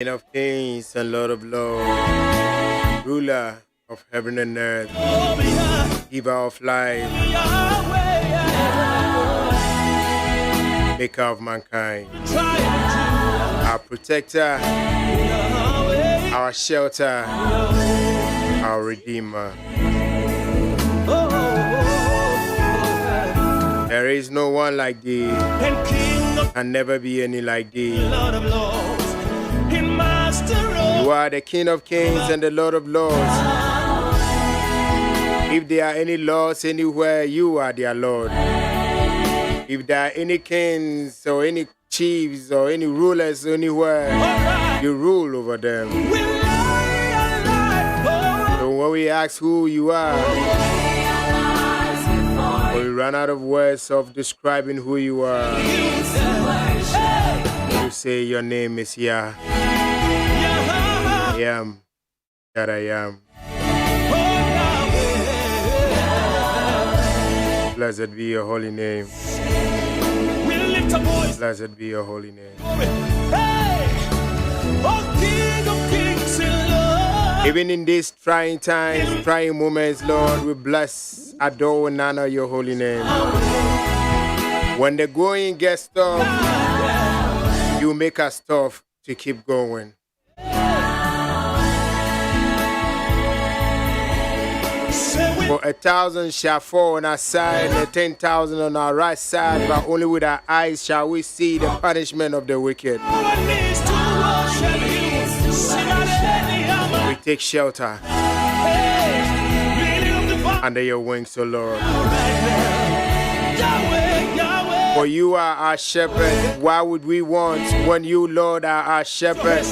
King of kings and Lord of lords, ruler of heaven and earth, giver of life, maker of mankind, our protector, our shelter, our redeemer. There is no one like thee, and never be any like thee. You are the King of kings and the Lord of lords. If there are any lords anywhere, you are their Lord. If there are any kings or any chiefs or any rulers anywhere, you rule over them. So when we ask who you are, we run out of words of describing who you are. You say your name is Yah. I am that I am. Blessed be your holy name. Blessed be your holy name. Even in these trying times, trying moments, Lord, we bless, adore, and honor your holy name. When the going gets tough, you make us tough to keep going. For 1,000 shall fall on our side, and 10,000 on our right side, but only with our eyes shall we see the punishment of the wicked. We take shelter under your wings, O Lord. For you are our shepherd. Why would we want when you, Lord, are our shepherd?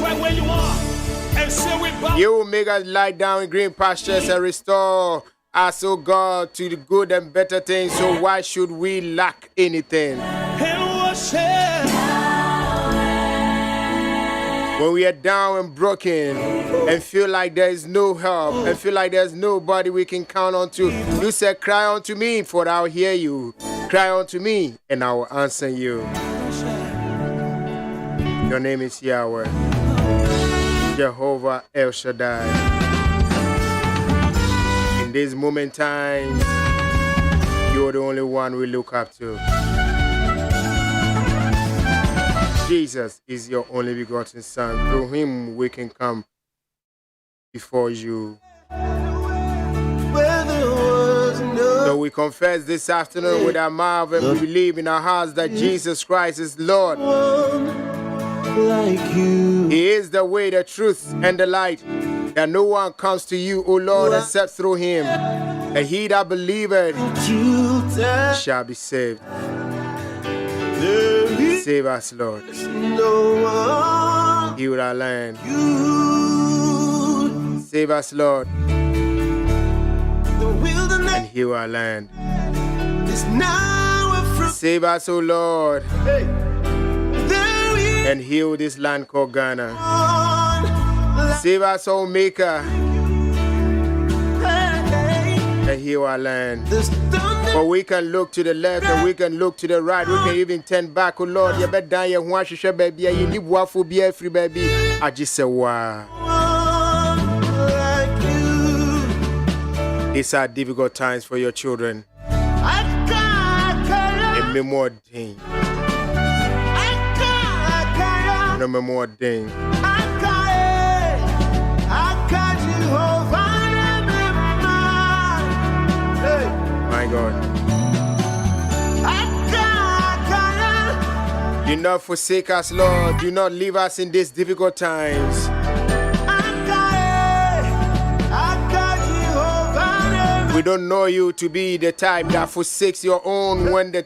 You will make us lie down in green pastures and restore us, O God, to the good and better things. So why should we lack anything? When we are down and broken and feel like there is no help and feel like there's nobody we can count on to, you said, cry unto me, for I'll hear you. Cry unto me, and I will answer you. Your name is Yahweh, Jehovah El Shaddai. In this moment time, you're the only one we look up to. Jesus is your only begotten Son. Through him we can come before you. So we confess this afternoon with our mouth and we believe in our hearts that Jesus Christ is Lord. He is the way, the truth, and the light. That no one comes to you, O Lord, except through him. And he that believeth shall be saved. Save us, Lord. Heal our land. Save us, Lord. And heal our land. Save us, O Lord. And heal this land called Ghana. Save us, O Maker. And heal our land. For we can look to the left and we can look to the right. We can even turn back, oh Lord. You better die, you want to baby. You need waffle be free, baby. I just say, wow. These are difficult times for your children. And me more ding. No more ding. My God. Do not forsake us, Lord. Do not leave us in these difficult times. We don't know you to be the type that forsakes your own when the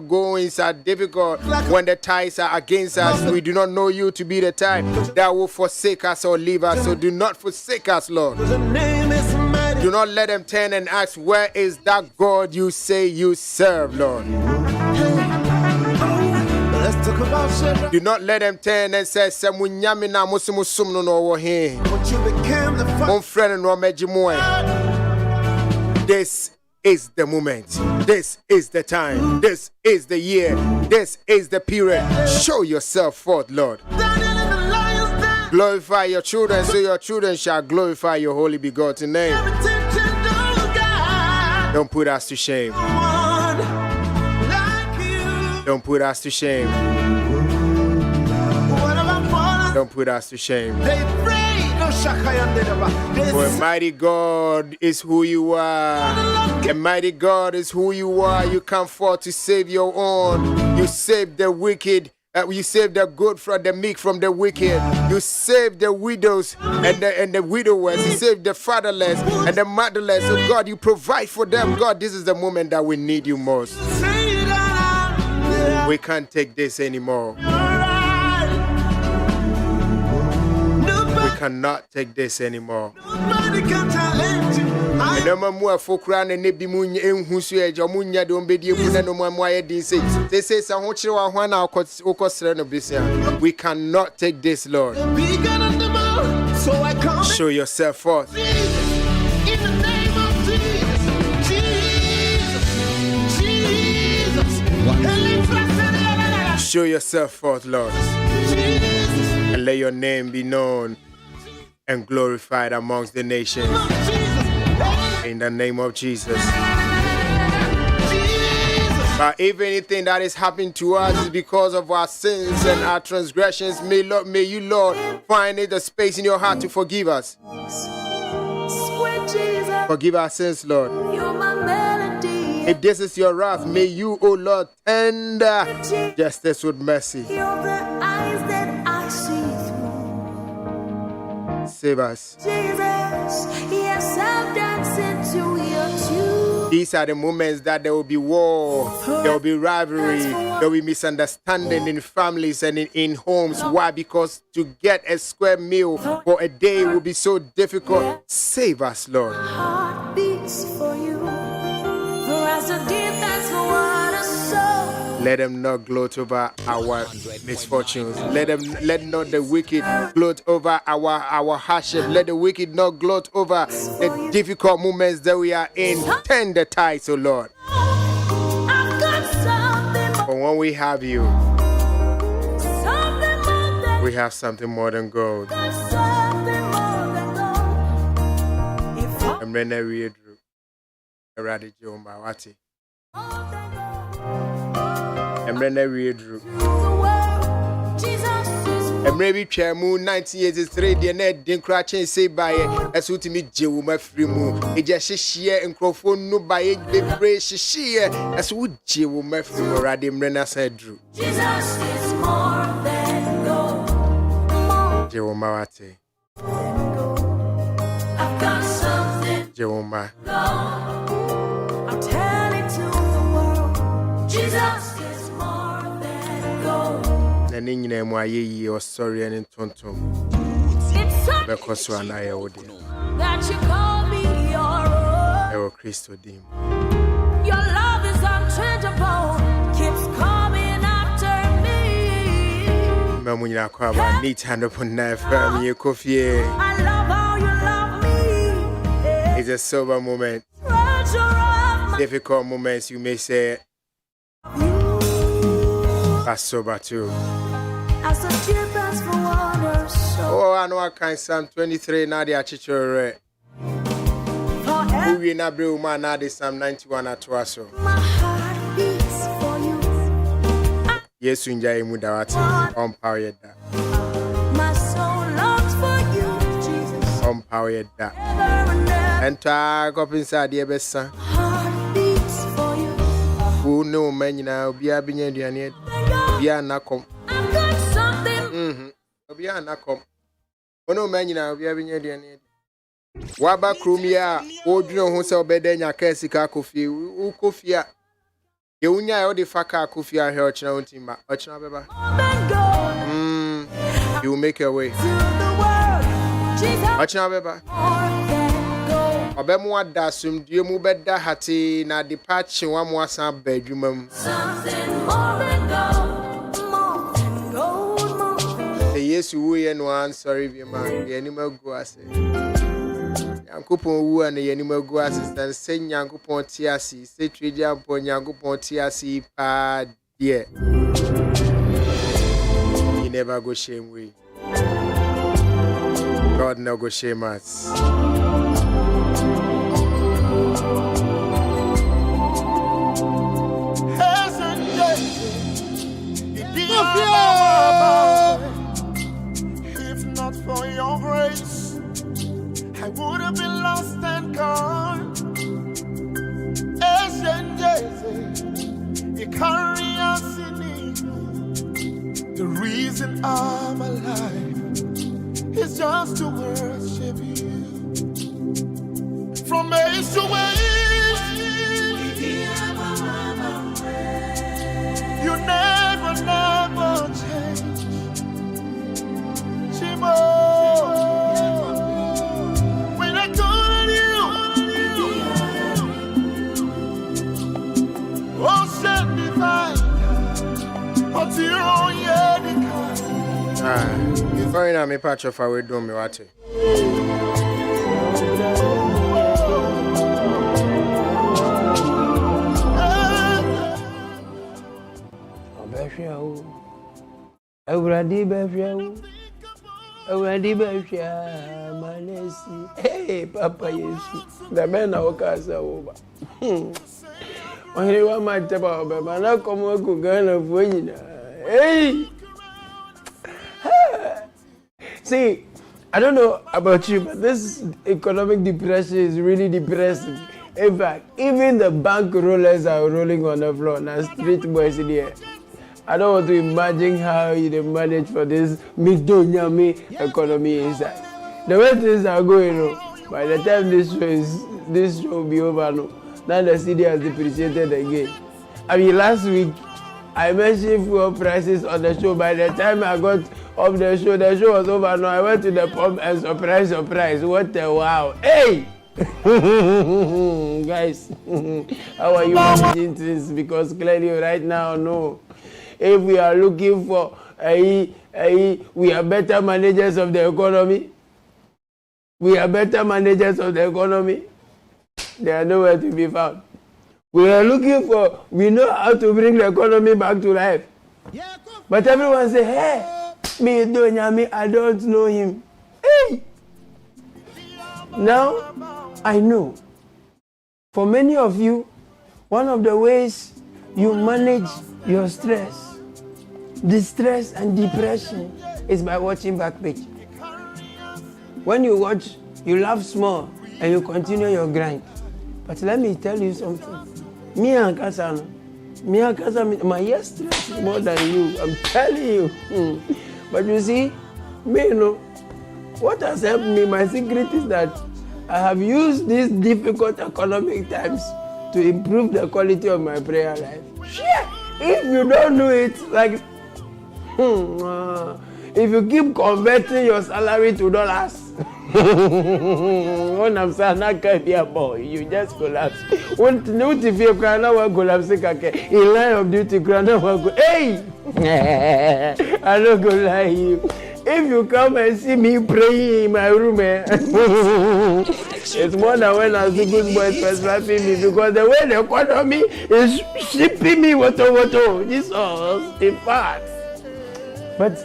goings are difficult, when the ties are against us. We do not know you to be the type that will forsake us or leave us. So do not forsake us, Lord. Do not let them turn and ask, where is that God you say you serve, Lord? Do not let them turn and say, this is the moment. This is the time. This is the year. This is the period. Show yourself forth, Lord. Glorify your children, so your children shall glorify your holy begotten name. Don't put us to shame. Don't put us to shame. Don't put us to shame. For a mighty God is who you are. A mighty God is who you are. You come forth to save your own. You save the wicked. You save the good from the meek from the wicked. You save the widows and the widowers. You save the fatherless and the motherless. So God, you provide for them. God, this is the moment that we need you most. We can't take this anymore. We cannot take this anymore. No more for crying and be moon in who's your munya don't be the no more. They say, we cannot take this, Lord. Show yourself forth. Show yourself forth, Lord. And let your name be known and glorified amongst the nations. In the name of Jesus. But if anything that is happening to us is because of our sins and our transgressions, may you, Lord, find it a space in your heart to forgive us. Forgive our sins, Lord. If this is your wrath, may you, O Lord, tender justice with mercy. Save us. These are the moments that there will be war, there will be rivalry, there will be misunderstanding in families and in homes. Why? Because to get a square meal for a day will be so difficult. Save us, Lord. Let them not gloat over our misfortunes. Let not the wicked gloat over our hardship. Let the wicked not gloat over the difficult moments that we are in. Turn the tides, O Lord. For when we have you, we have something more than gold. I'm Rene Riedru. Eradi Jomawati. Emrene Riedru. Emrebi Chairmu 1983, the net didn't crash and say by a suit to me, Jewuma Frimu. It just sheer and crofone no by it, be brave sheer as would Jewuma Frimu, Radim Rena said Drew. Jesus is more than gold. Jewumawati. I've got something. Jewuma. I'll tell it to the world. Jesus. Or sorry and tonton. Because one I owe that you call me your own. Christo dim. Your love is unchangeable, keeps coming after me. Mamunya Kwaba, neat hand upon knife, me coffee. I love how you love me. It's a sober moment. Difficult moments, you may say. That's sober too. Oh, I know I can Psalm 23 now the Achichore. Who we na bring man now the Psalm 91 at Waso. Yes, you enjoy Mudawati. Unpowered that. My soul longs for you, Jesus. Unpowered that. And tag up inside the Ebessa. Who know man now be a binyan. Be a nakom. I've got something. Be a nakom. Oh no man now be a binyan. Waba Crumia, old no who saw bedenia Kessica coffee, who coffee. You unya all the faka coffee here, Ochna Ochna. You make your way. Ochna Beba. Obemwa dasum die mu beda hati na departure one more some bedroom. Something more than gold. The yes we and one sorry be man the animal go as. Yankopon wu and the animal go assistant say Yankopon tiasi say trade upon Yankopon tiasi pa dear. You never go shame way. no go shame us. If not for your grace, I would have been lost and gone. You carry us in it. The reason I'm alive is just to worship you. From age to age, you never change. Chimo, when I call on you, oh, send divine, until you're on you're going on me patch of our do me what? Hey, Papa, yes, the men are over. Only one might tell about but I come work with Ghana for you. Hey! See, I don't know about you, but this economic depression is really depressing. In fact, even the bank rollers are rolling on the floor. Now, street boys in here. I don't want to imagine how you manage for this Midonyami economy inside. The way things are going, by the time this show will be over, now the city has depreciated again. I mean, last week I mentioned fuel prices on the show. By the time I got off the show was over. Now I went to the pub and surprise! What a wow! Hey, guys, how are you managing things? Because clearly right now, no. If we are looking for we are better managers of the economy. We are better managers of the economy. They are nowhere to be found. We are looking for, we know how to bring the economy back to life. But everyone say, hey, me, I don't know him. Hey! Now, I know. For many of you, one of the ways you manage your stress, distress, and depression is by watching Backpage. When you watch, you laugh small and you continue your grind. But let me tell you something. Me and Kasano, my year stress is more than you. I'm telling you. But you see, me, what has helped me, my secret is that I have used these difficult economic times to improve the quality of my prayer life. Shit! If you don't do it, like, if you keep converting your salary to dollars, when I'm saying I can't be a boy, you just collapse. What if you can't collapse? In line of duty, hey! I'm not gonna lie to you. If you come and see me praying in my room, it's more than when I was the good boys first slapping me, because the way the economy is shipping me water, this in fact. But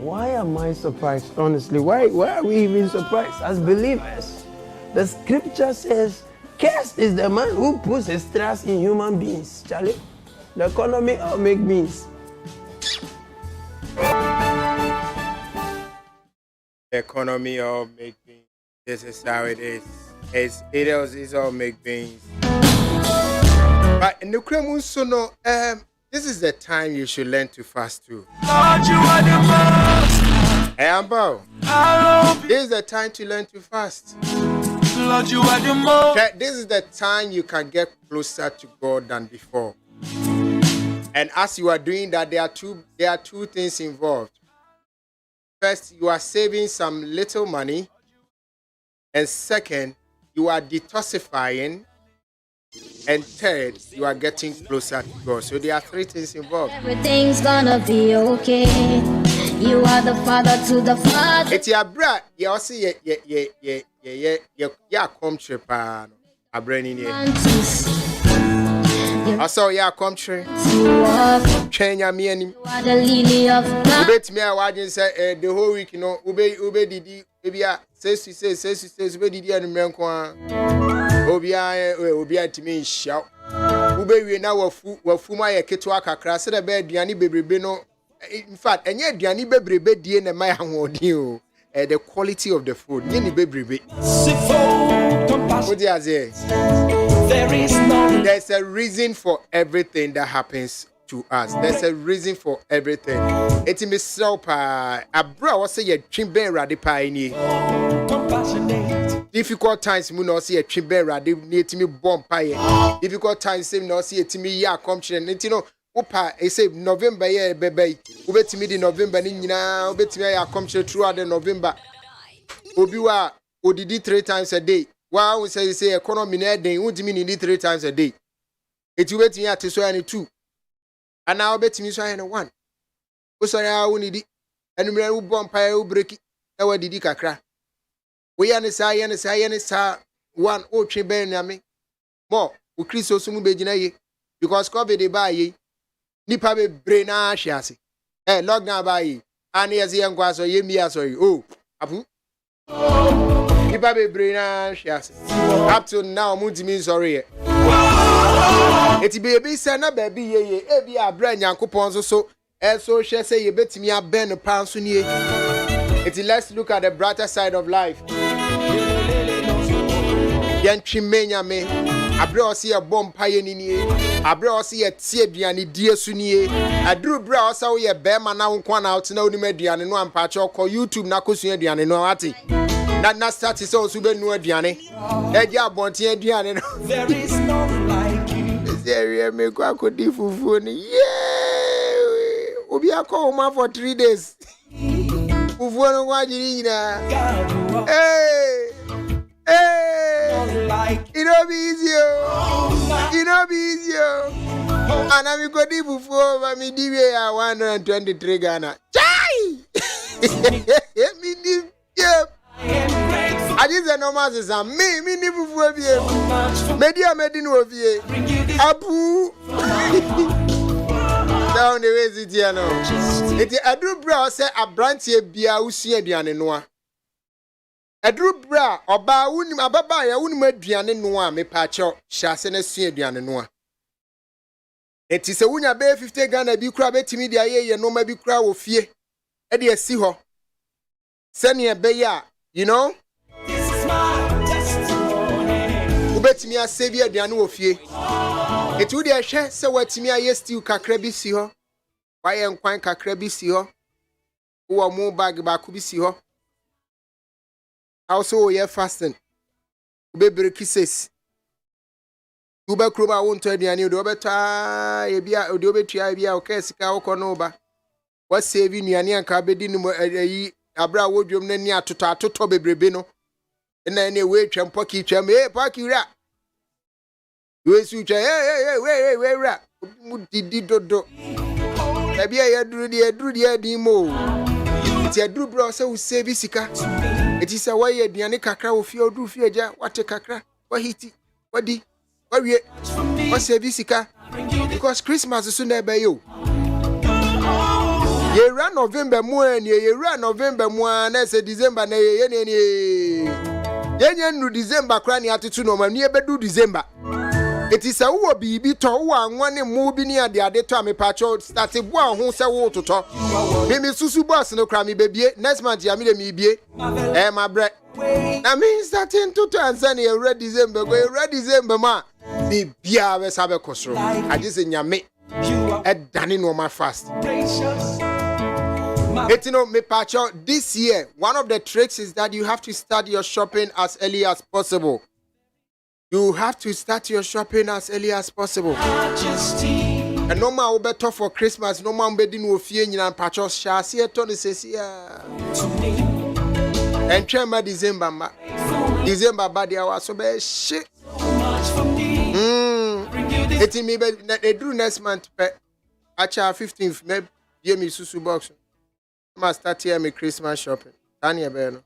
why am I surprised, honestly? Why are we even surprised as believers? The scripture says, cursed is the man who puts his trust in human beings. Charlie, the economy will make means. The economy all make beans. This is how it is. It's all make beans. But in the Kremun Sono, this is the time you should learn to fast too. Lord, you are the most. Hey, Ambo. This is the time to learn to fast. Lord, you are the most. Okay, this is the time you can get closer to God than before. And as you are doing that, there are two things involved. First, you are saving some little money. And second, you are detoxifying. And third, you are getting closer to God. So there are three things involved. Everything's gonna be okay. You are the father to the father. It's your brother. You also come trip. A brain in here. I saw ya come tree. Train ya me and the lily of God. bet me I watch say the whole week, you know, ube didi, maybe says ube didi and menkwa. Obia to me shout. Ube we now wafu my ketwa kakra said the bed diani bebrebe no. In fact, and yet diani bebrebe di na my hango the quality of the food. Yeni bebrebe. What do you say? There's a reason for everything that happens to us. There's a reason for everything. It's me so pa. Abra was say a chimbe radipa ni. Difficult times we no see a chimbe radi ni timi bomb pa. Difficult times say no see a timi ya come chen. You know, opa I say November ye bebe. Ubetimi di November ni nyina ubetimi ya come chen throughout the November. Obiwa odidi 3 times a day. Wow, we say economy na den won't mean 3 times a day. It wait me at so any 2. And now bet me so any 1. O so ya woni di. Enu me u bomb pa u break. E wa didi kakra. We ya ne sa 1 o twe ben na me. Mo, o Kristo so mu begina ye. Because COVID dey buy ye. Nipa be brain na hwiase. Lockdown buy ye. Ani ye ze nkwa so ye mi aso ye. Oh, apu. Nipa be brain na hwiase. Up to now mutimi sorry. Eti baby say na baby ye ebi abra nyankopon so so hwe say ye betimi aben pan so nie. Eti let's look at the brighter side of life. Yan twimenya me abra o se bomb paye ni nie. Abra o se ye tie aduane die so nie. Aduru bra o se wo ye be ma na nko na out na onim aduane no ampa che ko YouTube na kosu aduane no ate. Na start so so be nu aduane. Eji abonten aduane no. There is no like you. There me kwa kodi fufu ni. Yeah. Obi akọ ma for 3 days. Fufu no kwa jiri nyina. Hey. It no be easy. It no be easy. And I'm kodi fufu ma mi di we 123 Ghana. Chai! Me di. Yeah. I just say no matter some me nifu fuebie. Media medinu ovie. Abu. Down the way it here no. Eti adru bra say abrantie bia usua aduane no a. Adru bra oba wunim ababa ya wunim aduane no a me pa che hyase na sua aduane no a. Eti se wunya be 50 Ghana bi kura betimi dia ye no ma bi kura wo fie. E de asi ho. Sene be ya, you know? This is my testimony. Ubetimi a save aduane wo fie. Etu de hwe se watimi a ye stew kakra bi si ho. Waye nkwan kakra bi si ho. Wo mu bag ba ku bi si ho. Also ye fasting. Ube break kisses. Ube kroma won to aduane do obeta ye bia ode obetua bia o ka sika wo kono ba. Wa save nuane anka bedi no ayi abra wodwom na ni atoto bebrebe no na ne we twam poki twam poki ra we su twa we ra mu didi dodo na bia ya duru di adi mo ti aduru bro se wo save sika eti se wa ye aduane kakra wo fie oduru fie ja wate kakra wa hiti wadi wa wie wa save sika because Christmas so na be yo. Ye ran November mu ani ye ran November mu na se December na ye nu December kra ni atutu no ma ni ebedu December eti se wo bibi to wo anwane mu bi ni ade to amepacho start bo ho se wo toto me susu boss no kra me bebie next month ya me de me bie ma bre na me starting to answer ye ready December go ready December ma bibia we sabe kosoro agise nyame e dane no ma fast. This year, one of the tricks is that you have to start your shopping as early as possible. You have to start your shopping as early as possible. And no man will be tough for Christmas. No man will be doing fear and patches. Shall see a Tony says, yeah. And Chema December, bad hour, so be shit. It's me, they do next month. Actually, 15th, maybe give me susu box. Must start here me Christmas shopping. Tanya Beno.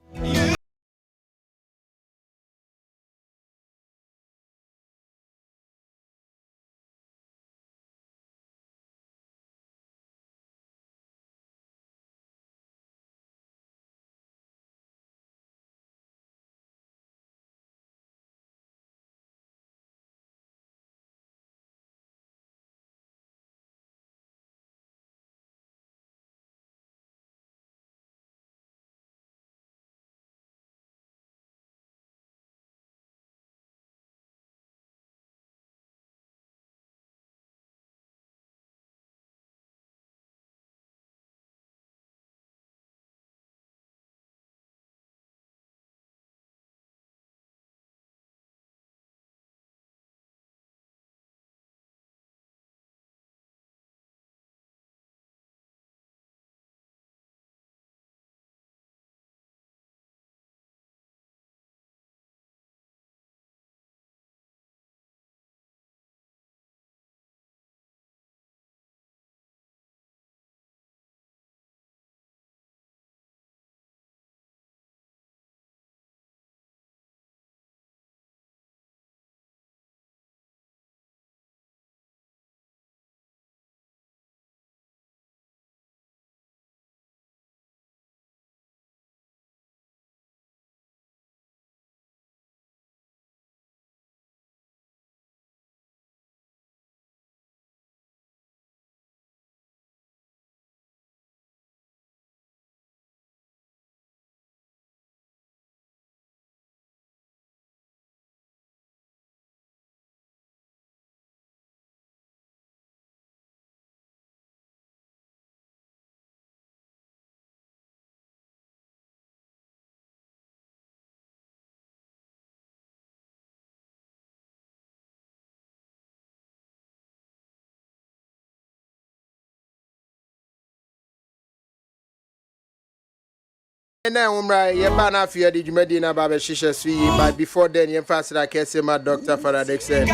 na umra ye ba na afia di dwumadi na ba be hihye so yi, but before then ye fast like my Dr. Faraday said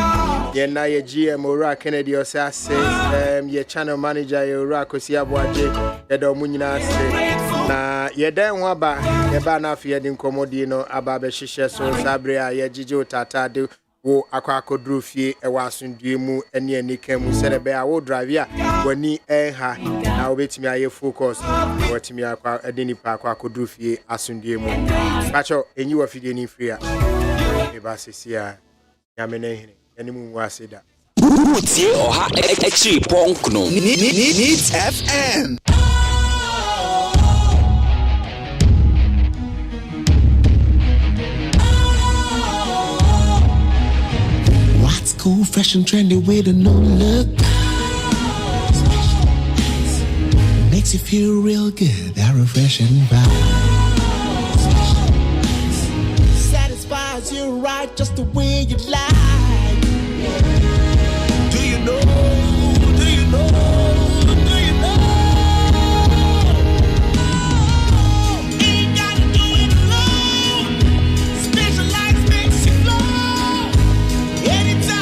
ye na ye GM Ora Kennedy Osase ye channel manager ye Ora Kosi Aboaje ye do mu nyina ase na ye den ho ba ye ba na afia di nkomodi no aba be hihye so sabre a ye gigi otata de wo akwakodru fie e wa asundue mu ene anika mu serebe a wo drive a wani enha na obetimi aye focus wotimi akwa edeni pa akwakodru fie asundue mu pacho enyi wa fidie ni free a e ba sesia nyamene hene eni mu waseda Utie oha echi ponkno Needs FM. Cool, fresh and trendy with a new look. Makes you feel real good, that refreshing vibe. Satisfies you right just the way you like. Do you know? Do you know? Do you know? Ain't gotta do it alone. Specialized makes you glow. Anytime.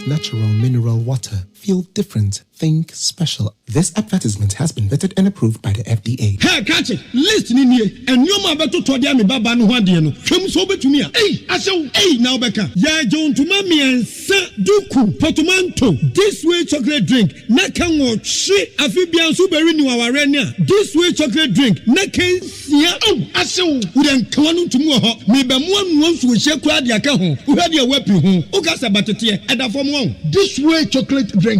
Natural mineral water. Feel different. Think special. This advertisement has been vetted and approved by the FDA. Hey, catch it. Listen in here. And you ma beto to dia me baba no hwade no. Hwem so betumi a. Hey, asew. Hey, now beka. Ya John to mami ensa duku potomanto. This way chocolate drink. Na kan wo hwe afibia so beri ni waware ne a. This way chocolate drink. Na kan sia. Oh, asew. Udan kwanu tumu ho. Me be mo anu nso hye kura de aka ho. Uhade a wapi ho. Ukasa batete. Eda fom ho. This way chocolate drink.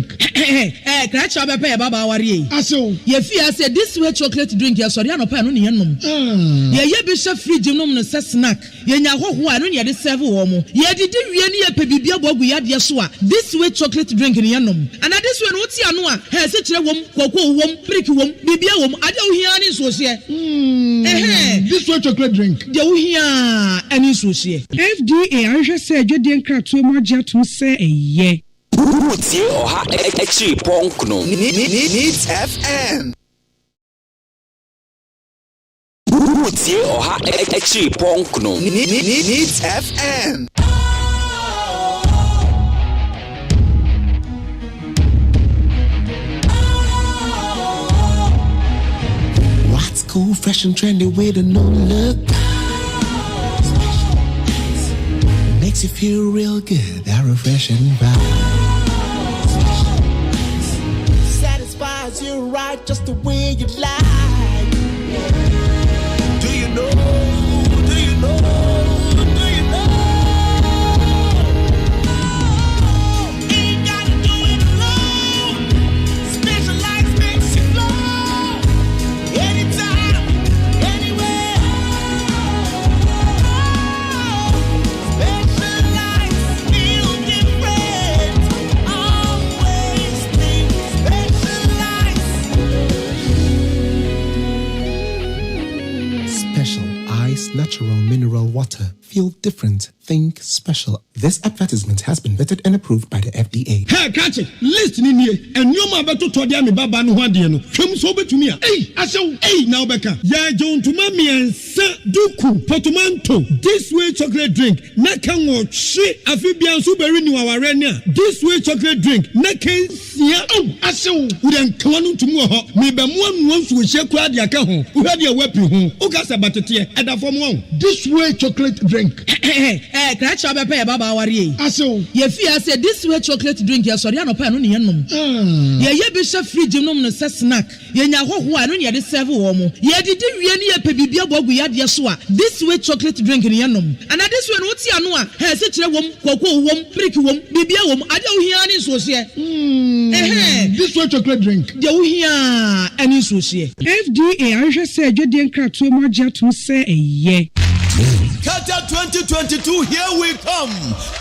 Crash up a baba worry. Aso, ye fear said this way chocolate drink, yes, or no pan on yenum. Ye bishop free genome no snack. Ye nya ho ho anu ye de serve wo mo. Ye did really a pebibia bogu ya de soa. This way chocolate drink in yenum. And this one what's anu a he se kire wom koko wom prick wom bibia wom ade wo hia ni so se. This way chocolate drink. De wo hia ani so se. FDA anhwe se adwede nkrato mo agya to se eye. Utie oha echi ponkno Needs FM. Utie oha echi ponkno Needs FM. What's cool, fresh and trendy with a new look? Makes you feel real good, that refreshing vibe. Satisfies you right just the way you like. Do you know? Do you know? Do you know? Ain't gotta do it alone. Specialized makes you glow. Anytime, anywhere. Specialized, feel different. Always think special ice natural mineral water. Feel different. Think special. This advertisement has been vetted and approved by the FDA. Hey, catch it. Listen in here. And you ma beto to dia me baba no hwade no. Hwem so betumi a. Hey, asew. Hey, now beka. Ya John to mami ensa duku potomanto. This way chocolate drink. Na kan wo hwe afibia so beri ni waware ne a. This way chocolate drink. Na kan sia. Oh, asew. Udan kwanu tumu ho. Me be mo anu nso hye kura de aka ho. Uhade a wapi ho. Ukasa batete. Eda fom ho. This way chocolate drink. Crash up a baba worry. Aso, ye fear said this way chocolate drink, yes, or no pan on yenum. Ye bishop free genome no snack. Ye nya ho ho anu ye de serve wo mo. Ye did really a pebibia bogu ya de soa. This way chocolate drink in yenum. And this one what's anu a he se kire wom koko wom prick wom bibia wom ade wo hia ni so se. This way chocolate drink. De wo hia ani so se. FDA anhwe se adwede nkrato mo agya to se eye. Qatar 2022, here we come.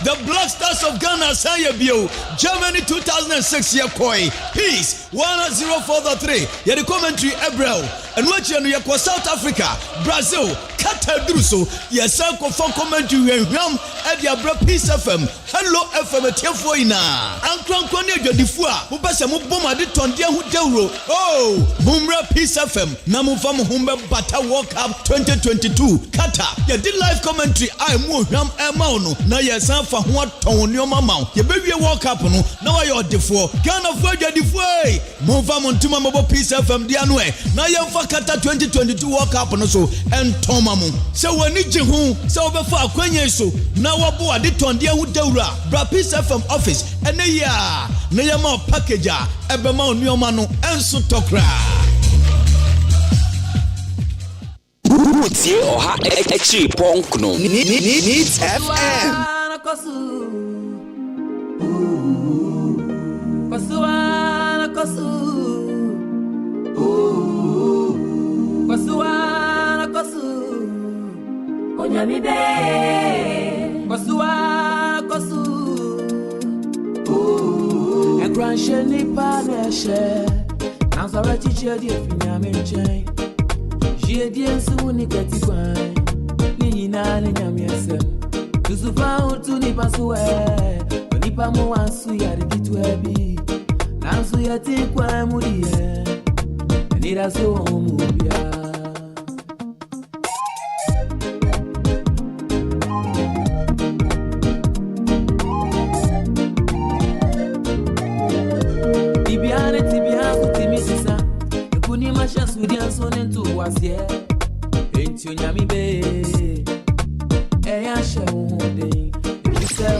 The Black Stars of Ghana, Sayabio, Germany 2006, Yakoi, Peace, 1-0 for the 3. Yeah, the commentary, Ebrel, and watch you no South Africa, Brazil, Qatar Druso, yesa ko for commentary hwam e dia bra Peace FM, Hello FM tiefo ina. Ankranko ne adwadifo a mo pese mo bom ade tonde hu dewro. Oh, Bumra Peace FM na mo fam humbe bata World Cup 2022 Qatar. Ye di live commentary I mo hwam e ma no na yesa fa ho aton ne o mama. Ye bewie World Cup no na wa ye odefo. Ghana fo adwadifo e. Mo fam ntuma mo Peace FM dia no e. Na ye fa Qatar 2022 World Cup no so entoma mo. Se wani je hu se obefa akwanye so na wo bo ade tonde hu dewra. Bra Peace FM office ene ya na ye ma package a ebe ma onuoma no enso tokra. Utie oha echi ponkno Needs FM. Onyami be kosu Egranshe ni paneshe Nansara chiche di finyame nchen Jie di ensu ni kati kwan Ni ina ni nyami esem Tusufa utu ni pasuwe Onipa mu wansu ya rikitu ebi Nansu ya tikwa mudiye Nira so omubia Onyami be eya she hunde you say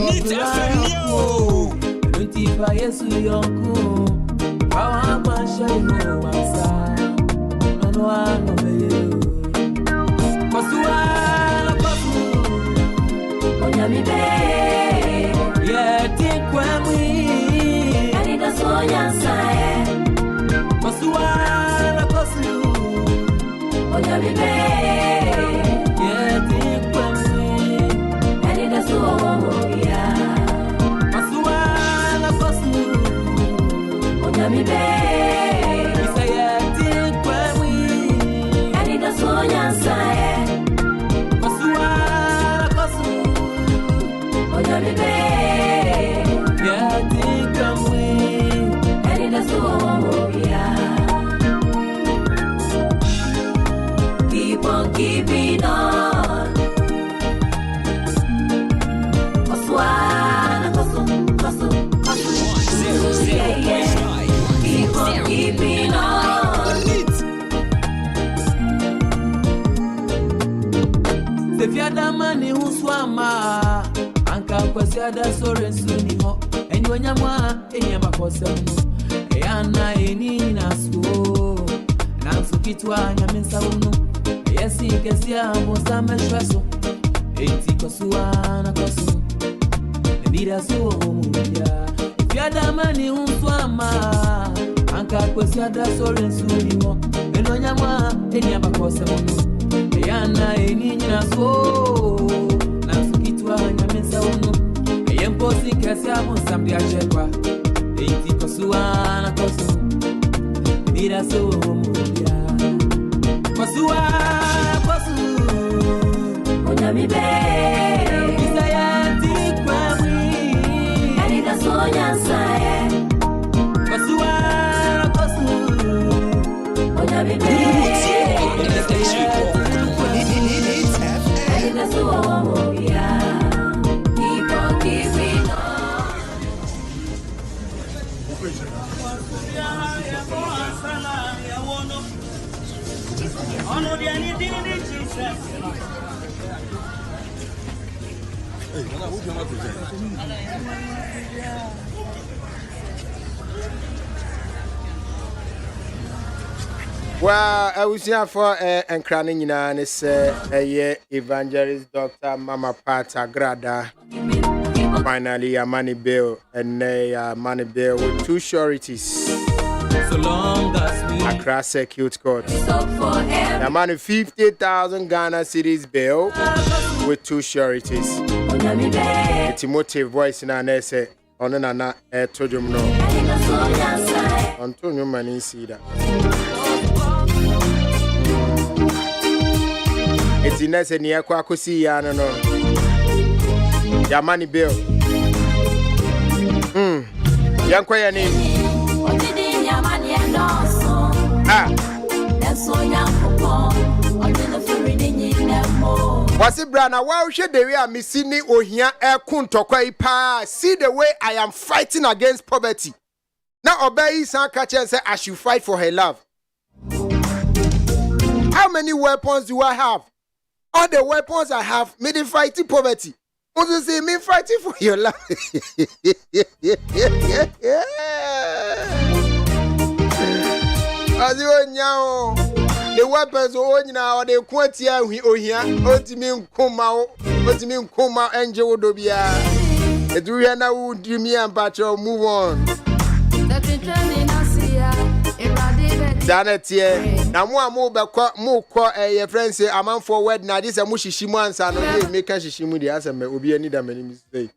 oh nti fa Yesu yonku wa ma she no wansa no ano be kosu Onyami be ye ti kwami ani da sonya sae kosu Onyami be Onyami be isayati kwemi ani da sonya sae kosu Onyami be yati kwemi ani da sonya keep on keeping on kosu keeping on. Se fiada mani uswama anka kwesi ada sore suni ho enyonya mwa enyama kosemu eyana eni nasu nansu kitwa nyaminsa unu yesi kesia mosa meshwaso enti kosuana kosu ndira so muya fiada mani uswama anka kwesi ada sore suni ho enyonya mwa enyama kosemu yana eni nasu nansu kitwa nyaminsa unu yemposi kesia mosa mbiachekwa enti kosuana kosu ndira so muya kosu Onyami be isayati kwami ani da sonya sae kosu Onyami be ani da sonya keep on keeping on Well, I was here for and crying in an evangelist Dr. Mama Pata Grada. Finally, a money bill and a money bill with two sureties. So long as we across secute court. The money 50,000 Ghana cedis bill with two sureties. Timothy voice in an essay on an air to them no. Antonio Mani see that. Tina said, near Quacosi, no. Your money bill. Young Quay name. Was it Brana? Why should they wear me see me or here air kuntokwa pa? See the way I am fighting against poverty. Now obey son catch and say I should fight for her love. How many weapons do I have? All the weapons I have made in fighting poverty. Want to say me fighting for your love? As you know, the weapons are now the quantity of here. Ultimate Kuma, Angel Dobia. The Duriana would do me and Pacho move on. Janet, now more a friend say, I'm for wedding. Now this a mushishiman, son, and make a shishimudi as a may be any damn mistake.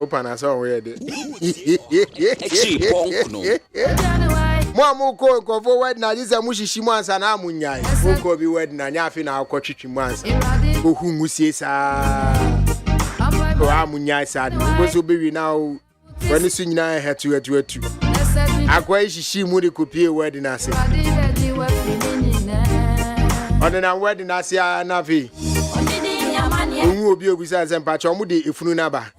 Open us all where they More go forward now. This a mushishiman, and Amunya. Who could be wedding and yaffing our coachimans. Who muses are Amunya sad. Who will be now when the senior had to a two. Akwashi she mudi kupie wedding ase. Odena wedding ase anafi. Unwu obi obisa se mpacho mudi ifunu naba.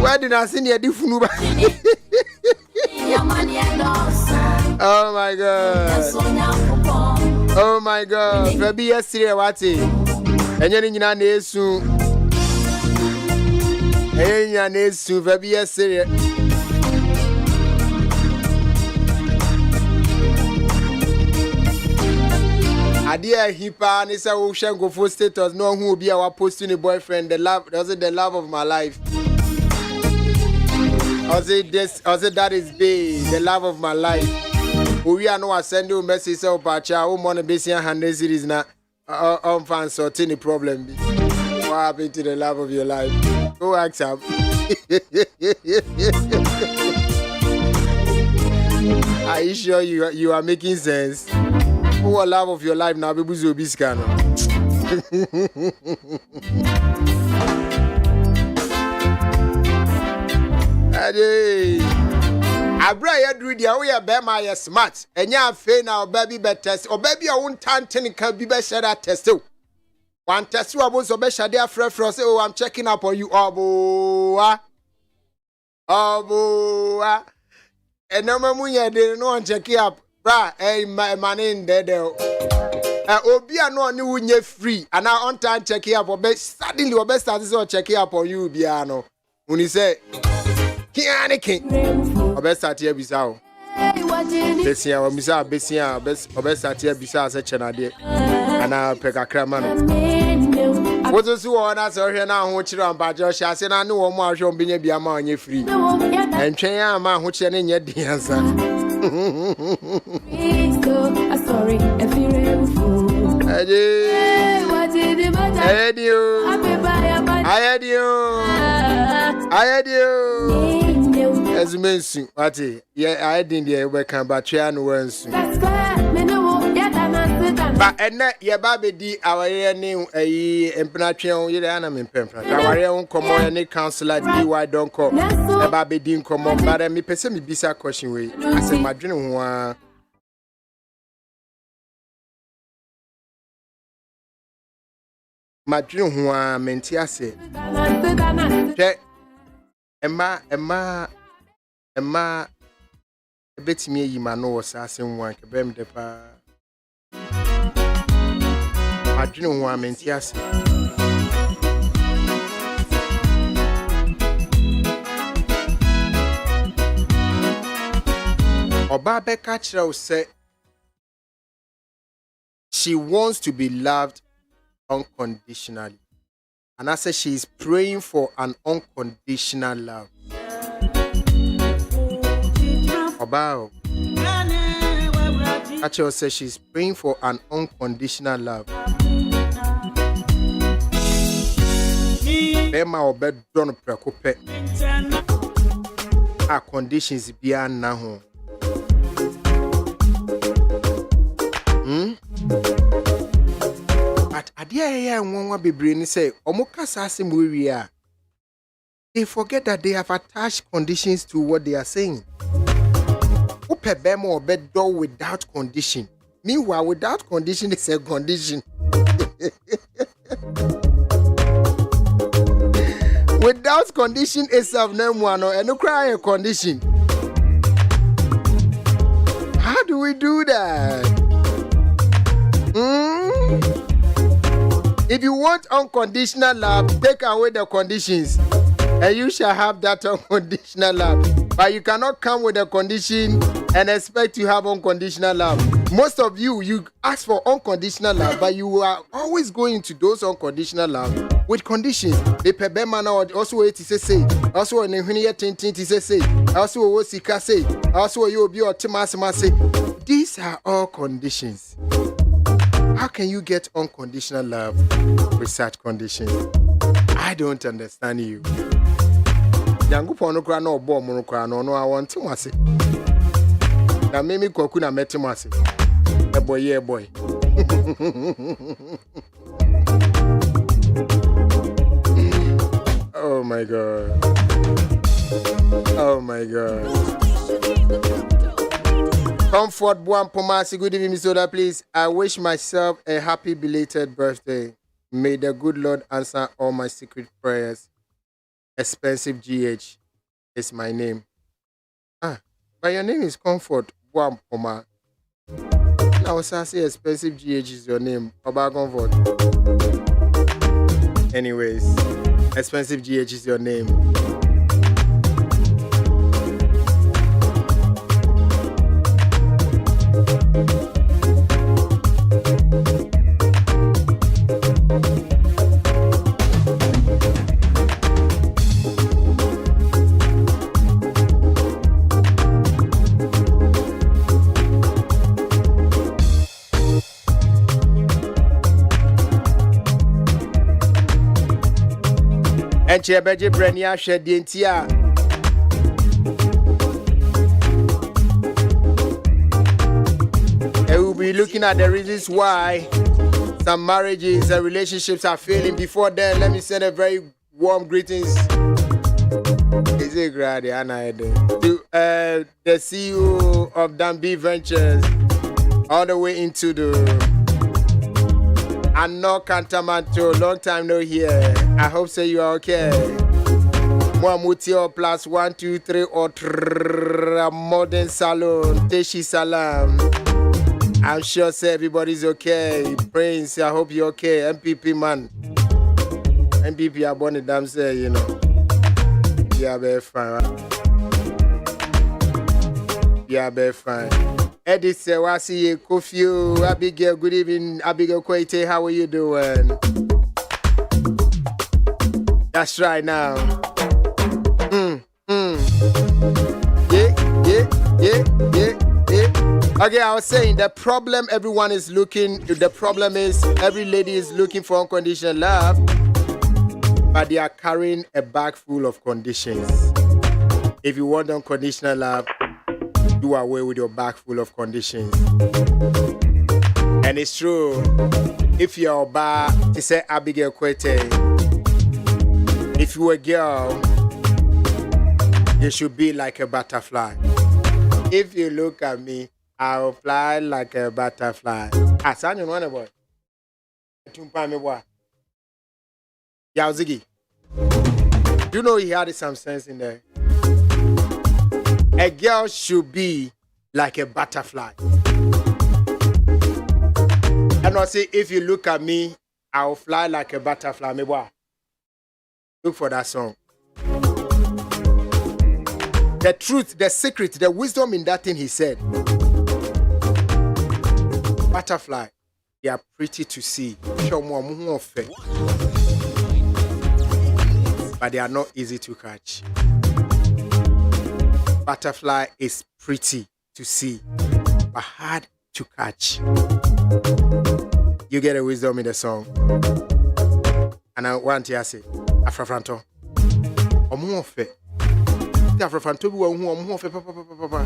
Wedding ase ne di funu ba. Oh my God. Oh my God. Fabi yesire wati. Enye ni nyina na esu. Enya nesu fabi yesere. Adia hipa ni say wo hwe for status no hu obi a wa posting a boyfriend the love the love of my life. Was it that is be the love of my life. We are no send you message say opacha wo mo no be 100 series na on fan sort any problem. What happened to the love of your life? Go ask him. Are you sure you are making sense? Who the love of your life now? Baby Zobiscan. Ade. Abra ya do dia we be ma ya smart. Enya afa na baby be test. O baby a won tantene kan bi be share test. One test you about so be shade afre say oh I'm checking up on you obo enama munye de no on check up bra man in there obi ano ni wunye free and on time check up obe suddenly obe start so check up on you bia no uni say kiane kin obe start here bisa o besia o misa besia obe start here bisa say chenade ana peka krama no what is one as here na ho chiro ambajo shase na ne wo mu ahwe obinya bia ma onye free entwen ya ma ho chire ne nye diansa sorry if you I had you as mensu ati yeah I didn't there we can but try no once but and ye baby di our name empatry ye na me pempra our own commo any counselor di why don't call e baby di commo but me pese me bisa question we as my dwene ho a madwene ho a menti ase che Emma betimi yi ma no wasa asem wan ke bem de pa adwene ho amenti ase oba be ka kire say she wants to be loved unconditionally. And I said she is praying for an unconditional love. About Achel says she's praying for an unconditional love. Bema obe don preocupe. Our conditions beyond now. Yeah, one be brain say, Omokasa Simuria. They forget that they have attached conditions to what they are saying. Open bemo or bed door without condition. Meanwhile, without condition is a condition. Without condition is of no one and no cry a condition. How do we do that? If you want unconditional love, take away the conditions, and you shall have that unconditional love. But you cannot come with a condition and expect to have unconditional love. Most of you ask for unconditional love, but you are always going to those unconditional love with conditions. Also, it is say. Also, in the say. Also, what Sika say. Also, you will be say. These are all conditions. How can you get unconditional love with such conditions? I don't understand you. Yangupo no kra no bo mo kra no I want to wase. Na memi kwaku na meti wase. E boy. Oh my god. Oh my god. Comfort Buan Pomasi, good evening, Soda, please. I wish myself a happy belated birthday. May the good Lord answer all my secret prayers. Expensive GH is my name. But your name is Comfort Buan Poma. I was say Expensive GH is your name. About Comfort. Anyways, Expensive GH is your name. And Chebeji Brenia shed the entire. And we'll be looking at the reasons why some marriages and relationships are failing. Before then, let me send a very warm greetings. Is it Grady to the CEO of Danby Ventures, all the way into the Anno Cantamanto, long time no here. I hope so you are okay. Mwamutio plus 1, 2, 3 or modern salon. Teshi salam. I'm sure say everybody's okay. Prince, I hope you're okay. MPP man. MPP are born a damn say, you know. Yeah, very fine. Yeah, very fine. Eddie say, I see you, KO FIE, Abigail, good evening, Abigail Kwete, how are you doing? That's right now. Yeah. Okay, I was saying the problem everyone is looking, the problem is every lady is looking for unconditional love, but they are carrying a bag full of conditions. If you want unconditional love, do away with your bag full of conditions. And it's true. If you're a bar, to say Abigail Kwete, if you're a girl, you should be like a butterfly. If you look at me, I'll fly like a butterfly. San you know boy. Tumpa me boy. Ziggy. Do you know he had some sense in there? A girl should be like a butterfly. And I say, if you look at me, I'll fly like a butterfly. Look for that song. The truth, the secret, the wisdom in that thing he said. Butterfly, they are pretty to see. But they are not easy to catch. Butterfly is pretty to see, but hard to catch. You get a wisdom in the song. And I want to say, Afrafranto. Omuofe. Afrafranto bi wa hu omuofe papa.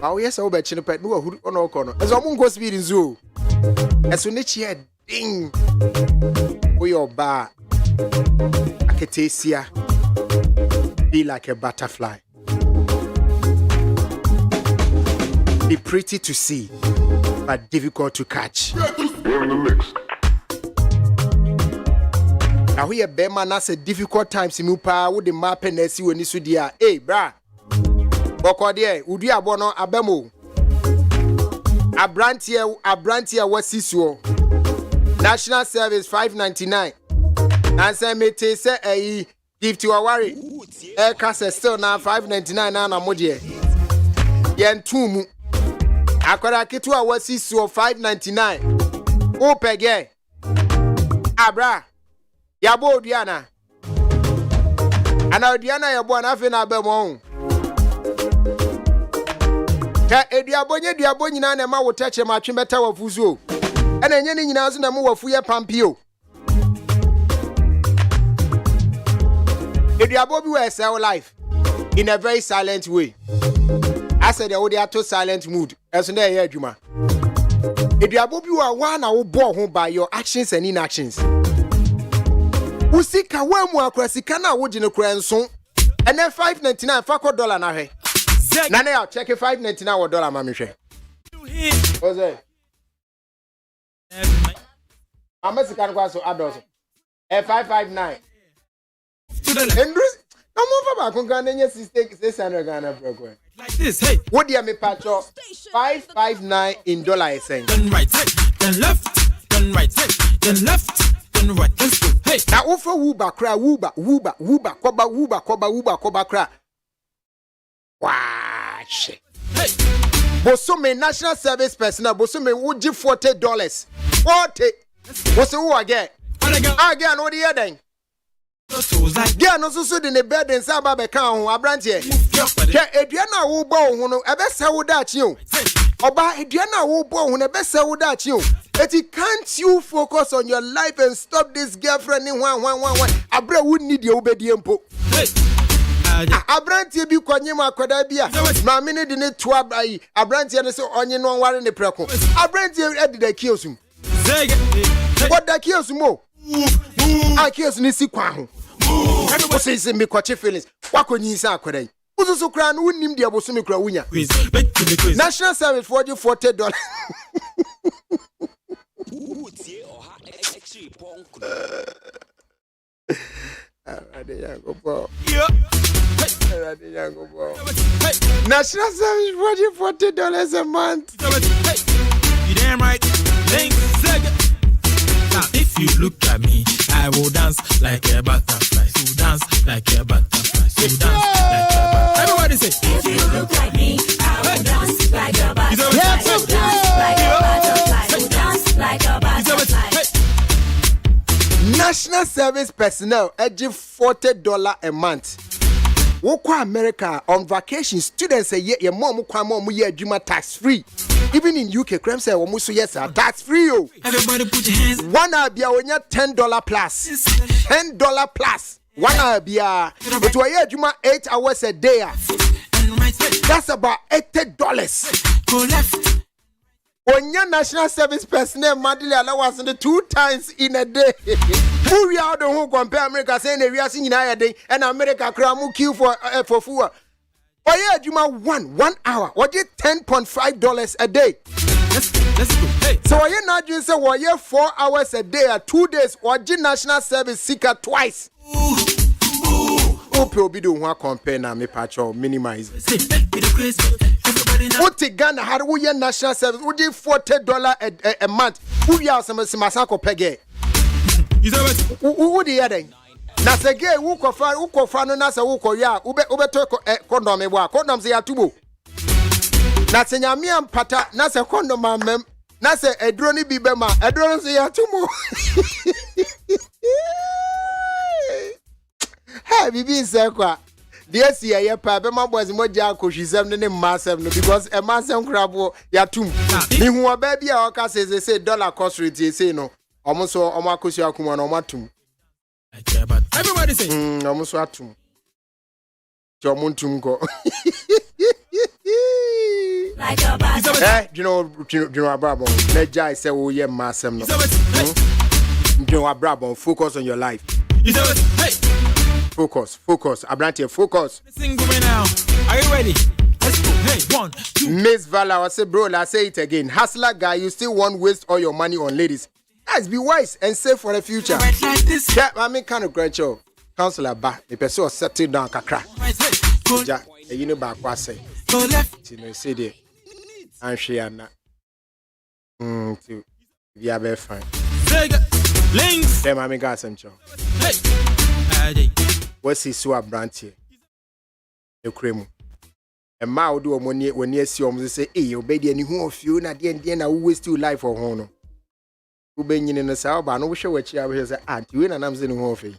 Awo yes I be chine pet no hu ono kono. Ezo omungo speed nzu. Eso ne chie ding. We your bar. Aketesia. Be like a butterfly. Be pretty to see, but difficult to catch. You're in the mix. Now we a bema na say difficult times mu pa wo the map na si woni so dia. Hey bra. Bokode udi abono abemo. Abrantie wasisuo. National Service 599. And say me te say give to awari. Kase still na 599 na modie. Yen tumu. Akwara kitu awasisuo 599. O pege. Abra. Yabo Odiana. Ana Odiana yabo na afi na abemo. Ka ediabonye diabonyi na na ma wotache ma twembeta wafuzo. Ena enye ni nyina so na mo wafu ye pampio. Ediabo bi we sell life in a very silent way. I said the audio to silent mood. Eso na ye adwuma. Ediabo bi wa na wo bo ho by your actions and inactions. Usika wemu akwasika na wo gine kura nso. Ene 599 fako dollar na hwe. Na na ya check 599 wo dollar ma me hwe. Oze. Amasika kwa so adoso. 559. Endrus no move ba kon kan nye 600 Ghana bro. Like this, hey. What do me patcho? 559 in dollar esen. Then right, then left, then right, then left. Right, let's go. Hey, now offer wuba kra koba kra. Wash. Hey, Bosome National Service personnel Bosome would give $40. 40. What's the who again? Again, what the other? Yeah, no so in the bed and Saba Beckham, Abrantie. Ediana will bow, no, a best how that you. Oba Ediana will bow, no, best how that you. Can't you focus on your life and stop this girlfriend in one. Abra would need your obedience. Abrantie be Konyama Kodabia. Mammy didn't twab. Abrantie and so onion one war in the preco. Abrantie added the kills him. What that kills more? I kills Nisi Kwahu. What says me quache feelings? What could you say? Who's so crown wouldn't him the Abosumi Krawunya? National Service for you $40. National Service for you $40 a month. You damn right. Now, if you look at me, I will dance like a butterfly. So dance like a butterfly. So dance like a butterfly. Everybody say, if you look like me, I will dance like a butterfly. So dance like a butterfly. So dance like a butterfly. National Service personnel edge $40 a month. Woko America on vacation, students say your mom kwamo ye adwuma tax free. Even in UK, crime say omuso yes tax free. Everybody put your hands. One abia onya $10 plus. $10 plus. One abia. But we adwuma 8 hours a day. That's about $80. Go left. Onya National Service personnel monthly allowance in the 2 times in a day. Who we are the who compare America saying we are seeing a day and America cram queue for food. Why you 1 hour? What you $10.5 a day? Let's go. Hey. So why you not just say why you 4 hours a day or 2 days? What you National Service seeker twice? Hope you be doing one compare na me patch minimize. What Ghana had we National Service? Would you $40 a month? Who you are some Masako Pege? Who the other? Nasa gay who kofa no nasa who koya ube to condom e wa condom se atubo. Nasa nyame ampata nasa condom amem nasa edro ni bi bema edro se atumo. Ha bibi nse kwa. This year, ya pa be my boys moja akohwisem ne massem no because a massem crabo ya tum. Ni hu oba bia o ka say dollar cost rate say no. Omo so omo akosi akuma no matum. Everybody say omo so atum. Jo montum ko. you know, Brabon. Let Jai say, oh, yeah, Massam. You know, Brabon, focus on your life. Focus. Abrantia, focus. Sing for me now. Are you ready? Let's go. Hey, 1, 2. Miss Vala, I say, bro, I say it again. Hustler guy, you still want waste all your money on ladies. Guys, be wise and save for the future. Yeah, I mean, kind of great show. Counselor Ba, the person settle down kakra. Ja, you know back what say. You know, say there. And she and that. To be a very fine. Links. Them I mean got some show. What's his swap branch here? The cream. And ma will do money when you see them say, hey, obey any who of you, not the end, I always do life for honor. Who been in the south, but no show what you have here say, aunt, you and I'm saying who fee.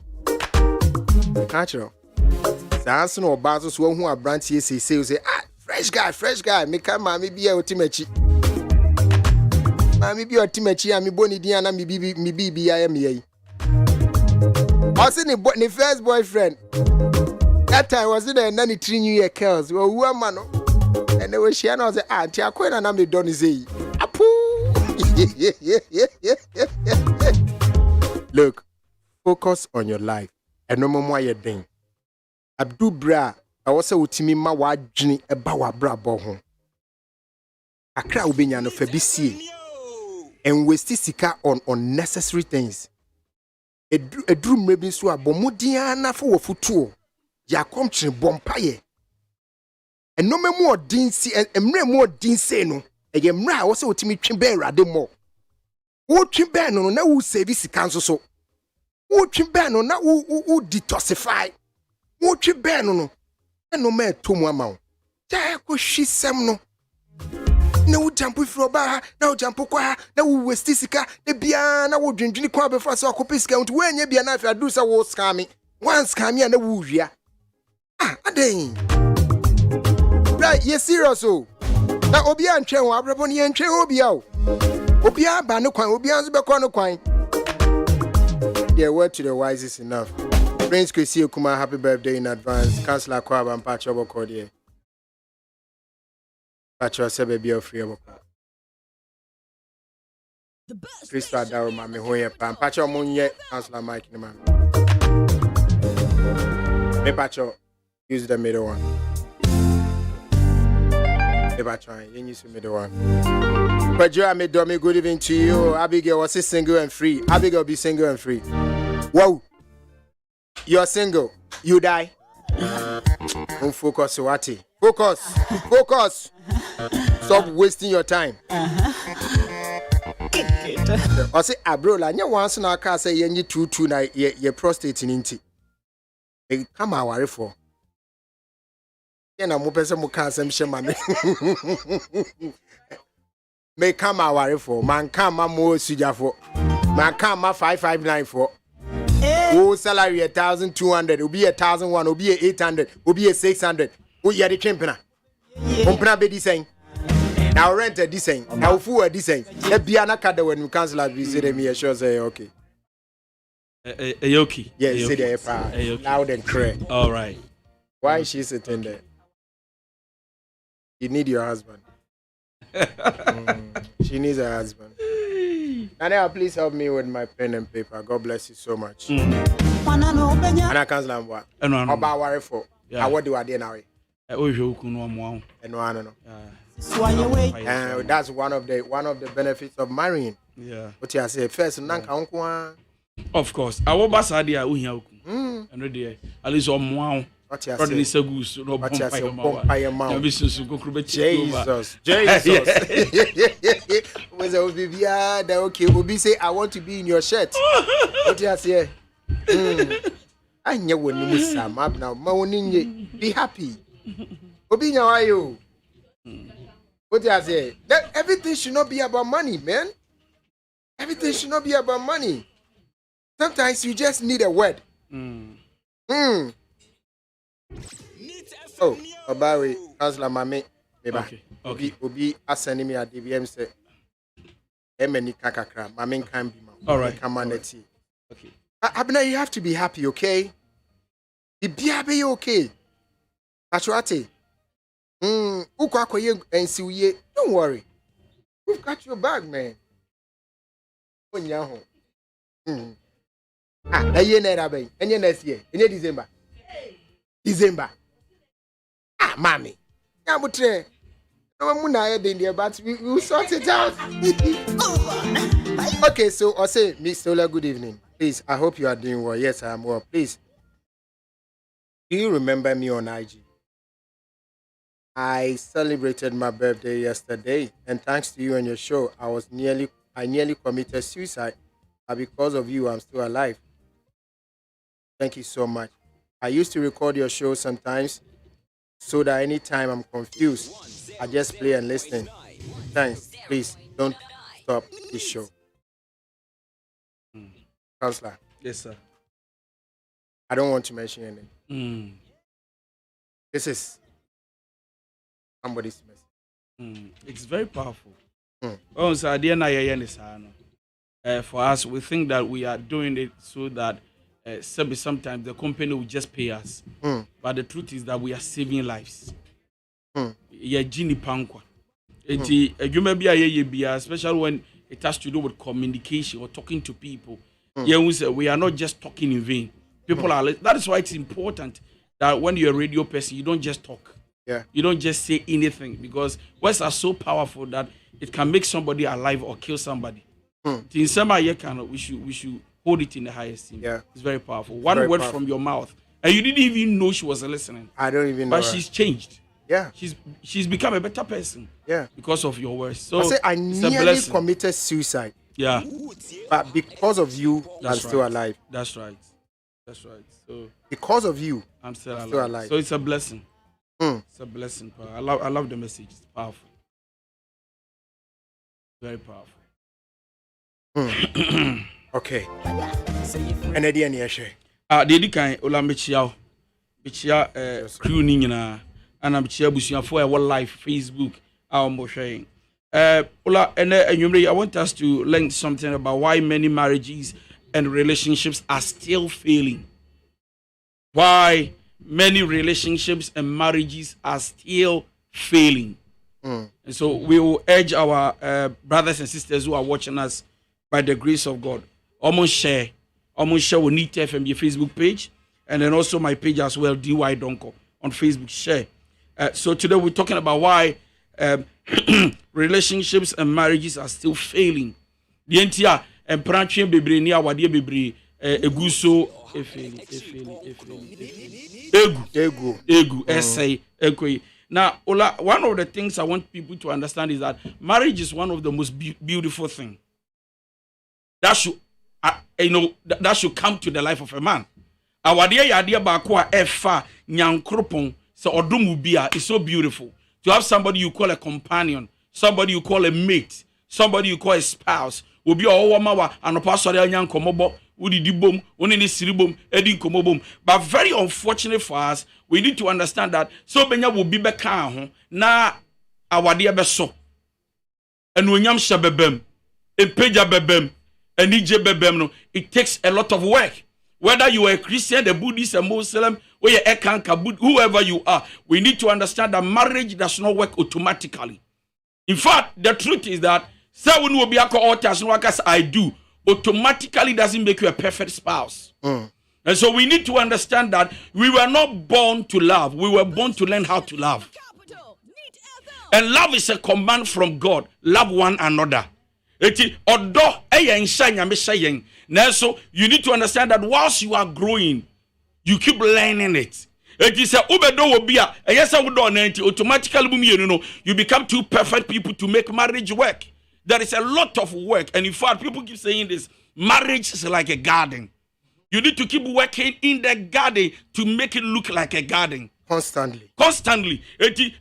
Catch you. The answer no battles one who are branch here say, fresh guy, me come, mammy be a ultimate. Mammy be a ultimate, and me bonny Diana, me be I am ye. I was in the first boyfriend. That time was in a nanny 3 New Year girls. Well, who am I? And they were sharing. I was like, auntie, I quite an amid done say. Look, focus on your life. And no more your thing. Abdu bra, I was a ultimate ma wa jini e ba wa bra bo ho. Akra ubenya no fabisi. And waste sika on unnecessary things. A drum maybe so a bomudiana for futuo. Ya come to bompaye. And no more dinsi and more dinse no. A yemra also to me chimbera de mo. Who chimbano na who save this council so. Who chimbano na who detoxify. Who chimbano no. And no mere 2 amount. Jaco she sem no. No jump with Roba, no jump qua, no West Tisica, the Biana would drink crab before so copies count when you be an affair do so was scammy. Once scammy and a woojia. Ah, a day. Right, yes, serious. Now, Obia and Chen, Abraboni and Chen Obio. Obia, Banuquan, Obian's Baconoquine. Their word to the wise is enough. Prince Chrissy Kuma, happy birthday in advance. Councillor Quab and Pacho Cordier. Pacho said, baby, you're free. Crystal Darrow, Mammy, Hoya, Pacho Munye, Councillor Mike, the man. Me Pacho, use the middle one. Never try, you use the middle one. But you are me, Domi, good evening to you. Abigail was single and free. Abigail be single and free. Whoa, you're single, you die. Don't focus, Wati. Focus. Stop wasting your time. I say, Abrola, you once in our car say, you need to na your prostate in inti. They come our for. You know, Mopesa Mukasem Shemane. May come our for. Man, come a more Sujafo. Man, come a 5594. Oh, salary 1,200. Will be 1,001. Will be 800. Will be 600. Oh, you're the champion. Company be design. Now rent a design. Now fool a design. The Biana Kada when you cancel a visit me, sure say okay. Ayoki. Yes, say there loud and clear. All right. Why is she sitting there? You need your husband. She needs a husband. Now, please help me with my pen and paper. God bless you so much. And I cancel what? About worry for. What do I do now? And that's one of the benefits of marrying. Yeah. What you say first, of course. I will pass idea. And ready. At least on one. What you say? Jesus. Okay, Obi say I want to be in your shirt. What you say? I know when you miss some up now. Be happy. Obi, how are you? What do I say? Everything should not be about money, man. Everything should not be about money. Sometimes you just need a word. Oh, Obari, Councillor Mame, okay. Obi, sending me a DBM say, Emeni Kakakra, Mame can be. All right. Okay. Abner, you have to be happy, okay? Be okay. Pachuate. Ukwakoye and Siuye, don't worry. We've got your back, man. Onyaho. A year nerabe, and next year, in December. December. Mommy. Yabutre. No Munaya Dindia, but we'll sort it out. Okay, so I'll say, Miss Ola, good evening. Please, I hope you are doing well. Yes, I am well. Please. Do you remember me on IG? I celebrated my birthday yesterday, and thanks to you and your show, I nearly committed suicide. But because of you, I'm still alive. Thank you so much. I used to record your show sometimes so that anytime I'm confused, I just play and listen. Thanks. Please don't stop this show. Counselor. Yes, sir. I don't want to mention your name. This is somebody's message. It's very powerful. Oh, so at the end, for us, we think that we are doing it so that sometimes the company will just pay us. But the truth is that we are saving lives. Especially when it has to do with communication or talking to people. We are not just talking in vain. People are. That is why it's important that when you're a radio person, you don't just talk. Yeah. You don't just say anything, because words are so powerful that it can make somebody alive or kill somebody. In some way, we should hold it in the highest esteem. Yeah. It's very powerful. One word from your mouth, and you didn't even know she was listening. I don't even know. But she's changed. Yeah. She's become a better person. Yeah. Because of your words. So I nearly committed suicide. Yeah. But because of you, I'm still alive. That's right. So because of you, I'm still alive. So it's a blessing. It's a blessing. I love the message. It's powerful. Very powerful. Okay. And then you share. Dedi kan Ola Michel. Michel crew ni nyina. Ana Michel busuafo e live Facebook mo hwɛn. Ola I want us to learn something about why many marriages and relationships are still failing. Why many relationships and marriages are still failing. And so we will urge our brothers and sisters who are watching us by the grace of God. Almost share with Neat FM, your Facebook page, and then also my page as well, DY Donko on Facebook. Share. So today we're talking about why relationships and marriages are still failing. The entire and branching bebre ni awade bebre eguso egu essay ekoi. Now, Ola, one of the things I want people to understand is that marriage is one of the most beautiful things that should that should come to the life of a man. Awade yade ba ko a efa nyankropon so odomu bia is so beautiful to have somebody you call a companion, somebody you call a mate, somebody you call a spouse. Obi owo mawa anopa sori anya nkomobo udidi bom oni ni siribom edi nkomobom. But very unfortunate for us, we need to understand that so benya will be beka ho na awade beso enuonyam hye bebem empeja bebem enije bebem no. It takes a lot of work. Whether you are a Christian, a Buddhist, a Muslim, or you're a Kanka, whoever you are, we need to understand that marriage does not work automatically. In fact, the truth is that someone will be as I do automatically doesn't make you a perfect spouse. And so we need to understand that we were not born to love. We were born to learn how to love. And love is a command from God. Love one another. So you need to understand that whilst you are growing, you keep learning it. It is automatically you become two perfect people to make marriage work. There is a lot of work, and in fact, people keep saying this: marriage is like a garden. You need to keep working in the garden to make it look like a garden. Constantly.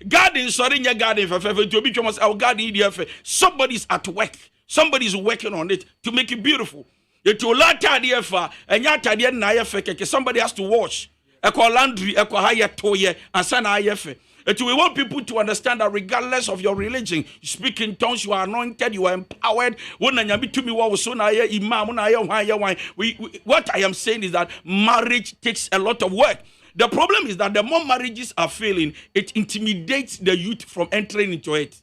Garden, sorry, your garden. Somebody's at work. Somebody's working on it to make it beautiful. Somebody has to wash. Laundry, and we want people to understand that regardless of your religion, you speak in tongues, you are anointed, you are empowered. What I am saying is that marriage takes a lot of work. the problem is that the more marriages are failing, it intimidates the youth from entering into it.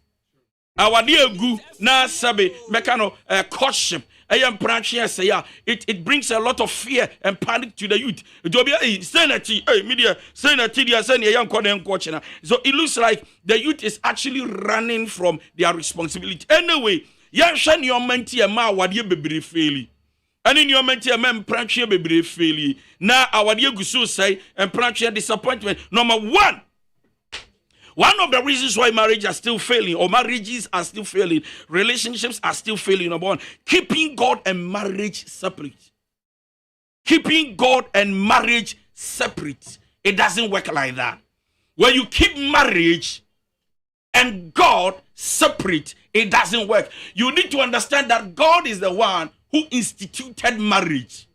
Our dear gu na sabe mekano courtship. It brings a lot of fear and panic to the youth. So it looks like the youth is actually running from their responsibility. Anyway, yanshan your menti ma wadie bebre faili. And in your menti ma pranchia bebre faili. Na awadie gusu say and pranchia disappointment. Number one of the reasons why marriages are still failing, or marriages are still failing, relationships are still failing, number one, keeping God and marriage separate. Keeping God and marriage separate. It doesn't work like that. When you keep marriage and God separate, it doesn't work. You need to understand that God is the one who instituted marriage.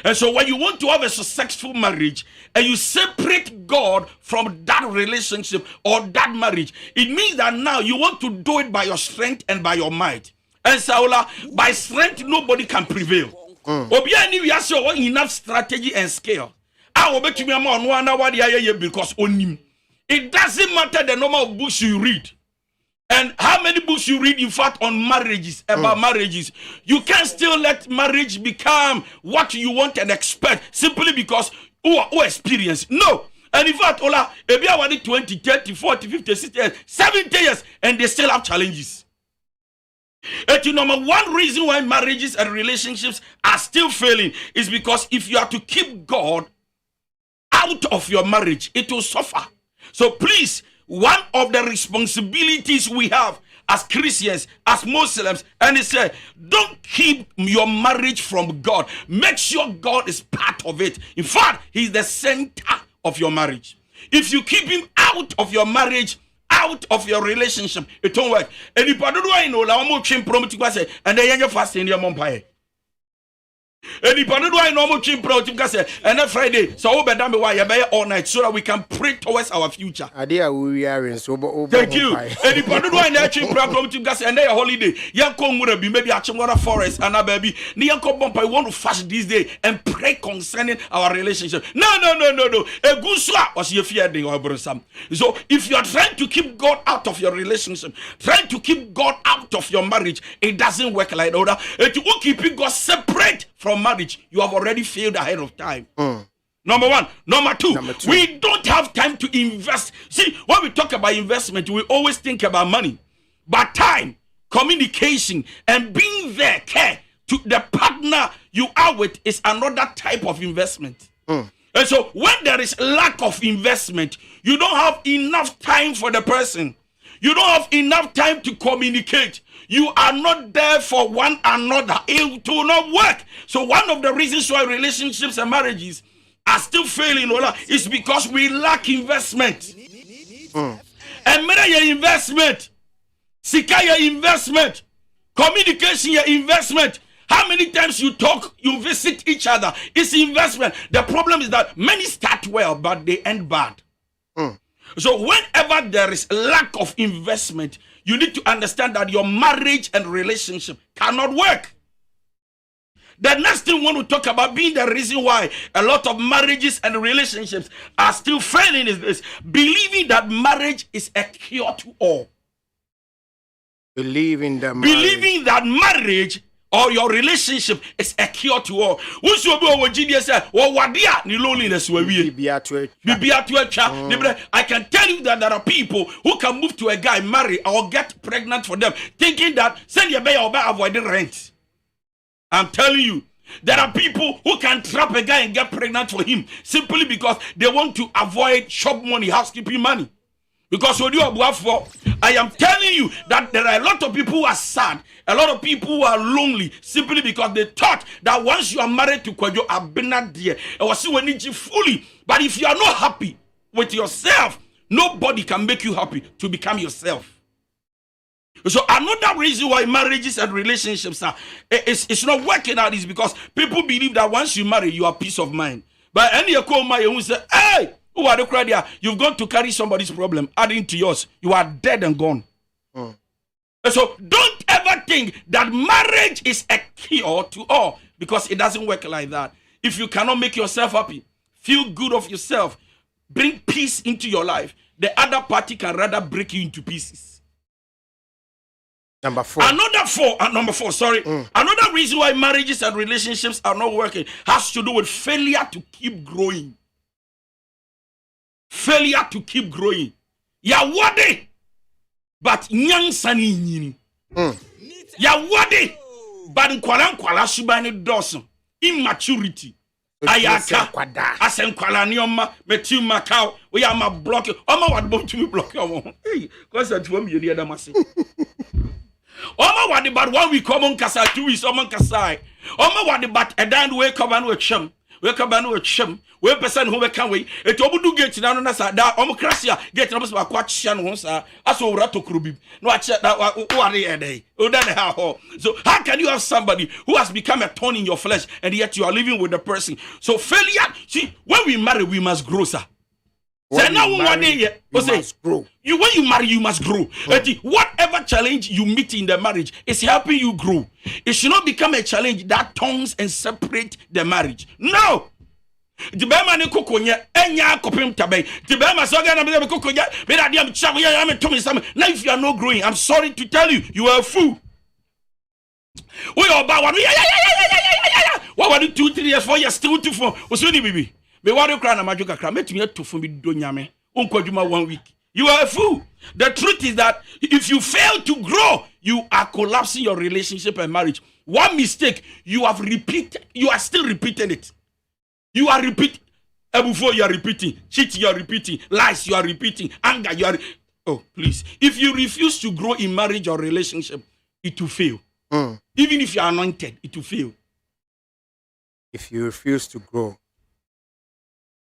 And so when you want to have a successful marriage and you separate God from that relationship or that marriage, it means that now you want to do it by your strength and by your might. And Saula, by strength, nobody can prevail. We have enough strategy and skill. Because it doesn't matter the number of books you read. And how many books you read, in fact, on marriages, about marriages, you can still let marriage become what you want and expect simply because who experience. No. And in fact, Ola, if you are 20, 30, 40, 50, 60 years, 70 years, and they still have challenges. And number one reason why marriages and relationships are still failing is because if you are to keep God out of your marriage, it will suffer. So please, one of the responsibilities we have as Christians, as Muslims, and he said, don't keep your marriage from God. Make sure God is part of it. In fact, he's the center of your marriage. If you keep him out of your marriage, out of your relationship, it won't work. And if I don't know, and then you're fasting your mom. And if I don't know, and then Friday, so over done all night so that we can pray towards our future. Thank you. And if I don't know, and then a holiday, Yanko would be maybe actually a forest and a baby. Nianko Bompa want to fast this day and pray concerning our relationship. No. A good swap was your fear or brosam. So if you are trying to keep God out of your relationship, trying to keep God out of your marriage, it doesn't work like that. If you keep God separate from marriage, you have already failed ahead of time. Number one. Number two, we don't have time to invest. See, when we talk about investment, we always think about money. But time, communication, and being there, care to the partner you are with is another type of investment. And so when there is lack of investment, you don't have enough time for the person. You don't have enough time to communicate. You are not there for one another. It will not work. So one of the reasons why relationships and marriages are still failing is because we lack investment. And your investment, Sika your investment, communication your investment. How many times you talk, you visit each other, it's investment. The problem is that many start well, but they end bad. So whenever there is lack of investment, you need to understand that your marriage and relationship cannot work. The next thing we want to talk about being the reason why a lot of marriages and relationships are still failing is this: believing that marriage is a cure to all. Believing that marriage or your relationship is a cure to all. Once you go with GDS, I can tell you that there are people who can move to a guy, marry, or get pregnant for them, thinking that send your baby or avoid the rent. I'm telling you, there are people who can trap a guy and get pregnant for him simply because they want to avoid shop money, housekeeping money. Because what you are for, I am telling you that there are a lot of people who are sad, a lot of people who are lonely, simply because they thought that once you are married to Kwajo, I've been not there. I was so fully. But if you are not happy with yourself, nobody can make you happy to become yourself. So another reason why marriages and relationships are it's not working out is because people believe that once you marry, you have peace of mind. But any who say, hey, who are the crowd here? You've got to carry somebody's problem, adding to yours. You are dead and gone. And so don't ever think that marriage is a cure to all, because it doesn't work like that. If you cannot make yourself happy, feel good of yourself, bring peace into your life, the other party can rather break you into pieces. Number 4. Number four, sorry. Another reason why marriages and relationships are not working has to do with failure to keep growing. Failure to keep growing. Ya wade, but nyang sani nyini. Ya wade, but nkwala subani doson. Immaturity. Ayaka asenkwala ni oma metu makao we am a block oma wadbo to me block omo hey cause that one me dey mase oma wadi but 1 week common kasa 2 weeks oma kasa oma wadi but edan we come and we chim we person who we can we et obudu gate na no na sa da omo krasia gate na so akwa chia no sa aso wura tokrobi no ache da wari edey o da na how so how can you have somebody who has become a thorn in your flesh and yet you are living with the person? So failure, see, when we marry we must grow, sir. When you must grow. When you marry you must grow. Whatever challenge you meet in the marriage is helping you grow. It should not become a challenge that turns and separate the marriage. No. The bema ni kokonya enya kopim tabe. The bema soga na be kokonya be da dia mchawo ya me to me some. Now if you are not growing, I'm sorry to tell you, you are a fool. We are about 1 2 3 years 4 years still too for osuni bibi. Me wadu kra na majuka kra metumi to for me do nyame. Unkwaduma 1 week. You are a fool. The truth is that if you fail to grow, you are collapsing your relationship and marriage. One mistake you have repeated, you are still repeating it. You are repeating. Before you are repeating. Cheat, you are repeating. Lies, you are repeating. Anger, you are. Oh, please. If you refuse to grow in marriage or relationship, it will fail. Even if you are anointed, it will fail. If you refuse to grow.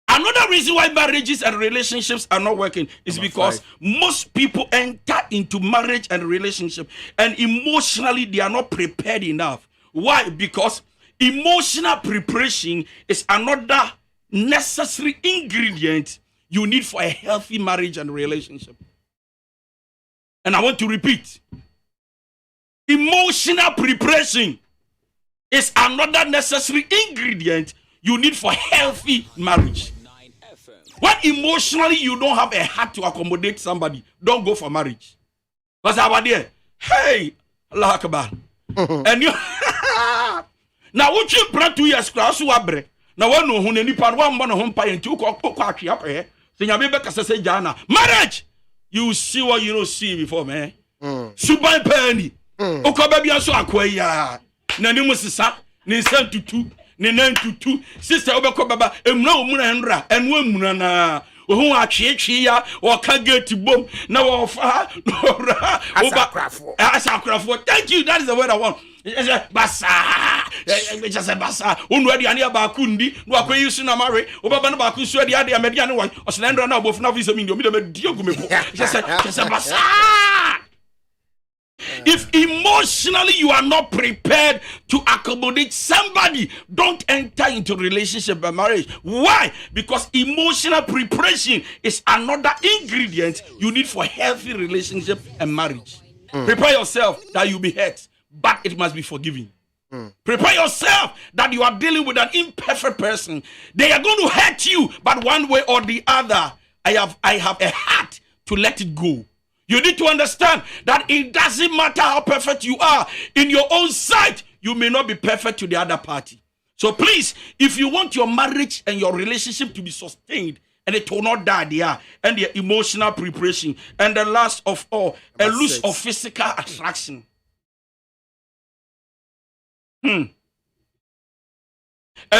Another reason why marriages and relationships are not working is because most people enter into marriage and relationship and emotionally they are not prepared enough. Why? Because emotional preparation is another necessary ingredient you need for a healthy marriage and relationship. And I want to repeat. Emotional preparation is another necessary ingredient you need for healthy marriage. When emotionally you don't have a heart to accommodate somebody, don't go for marriage. Because I was there. Hey, Allah Akbar. And you now what you plan 2 years class to abre. Now one no hun any pan one man home pay and two cock up here. Then you be say Jana. Marriage! You see what you don't see before, man. Super penny. Oko baby aso akwaya. Na ni musisa, ni sent to 2. Ni 9 to 2 sister obeko baba emuna omuna nra enwo emuna na ohun atwetwe ya o ka gate bom na wo fa asakrafo. Thank you, that is the word I want. Basa just basa onu ade ane ba ku ndi no akoyi su na mare obaba na ba ku su ade ade amede ane wo osenendra na obofu na visa mi ndo mi de di ogumeko just basa. If emotionally you are not prepared to accommodate somebody, don't enter into relationship and marriage. Why? Because emotional preparation is another ingredient you need for healthy relationship and marriage. Prepare yourself that you'll be hurt, but it must be forgiven. Prepare yourself that you are dealing with an imperfect person. They are going to hurt you, but one way or the other, I have a heart to let it go. You need to understand that it doesn't matter how perfect you are in your own sight, you may not be perfect to the other party. So please, if you want your marriage and your relationship to be sustained and it will not die there, and the emotional preparation, and the last of all, a loose of physical attraction. A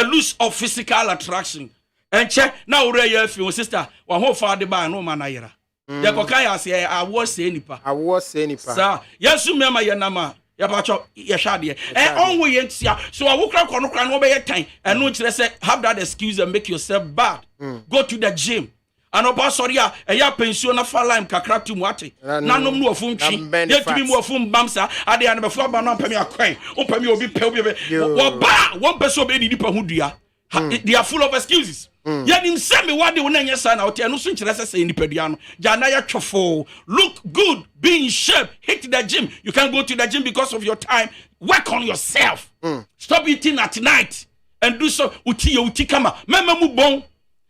loose of physical attraction. And check now, your sister, one whole father by no man. Ya kokaya say I was say nipa. Sir, yes remember your nama. Ya pacho ya shade. On we yentia. So I will crack on no be time. And no kire say have that excuse and make yourself bad. Go to the gym. And opa sorry ya pension na fa lime kakra tu muate. Nanom no ofum twi. Ya tumi mu ofum bamsa. Ade ya na be fo ba no pami akwan. O pami obi pe obi be. Wo ba one person be ni nipa hudua. They are full of excuses. Yet him send me what they will not sign out here. No switch say in the pediano. Janaya chofo. Look good, be in shape, hit the gym. You can't go to the gym because of your time. Work on yourself. Stop eating at night and do so. Uti kama. Meme mu bon.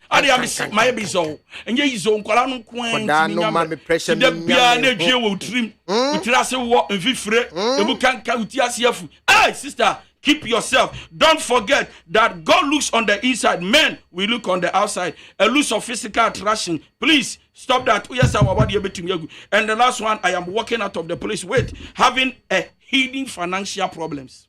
Ade am my be so. And ye so nkwala no kwan. No man me pressure me. Da bia na dwe wo trim. Utira se wo mfifre. Ebu kan ka uti asiafu. Hey sister, keep yourself. Don't forget that God looks on the inside. Men, we look on the outside. A loose of physical attraction. Please stop that. Yes, I want you to. And the last one, I am walking out of the place with having a hidden financial problems.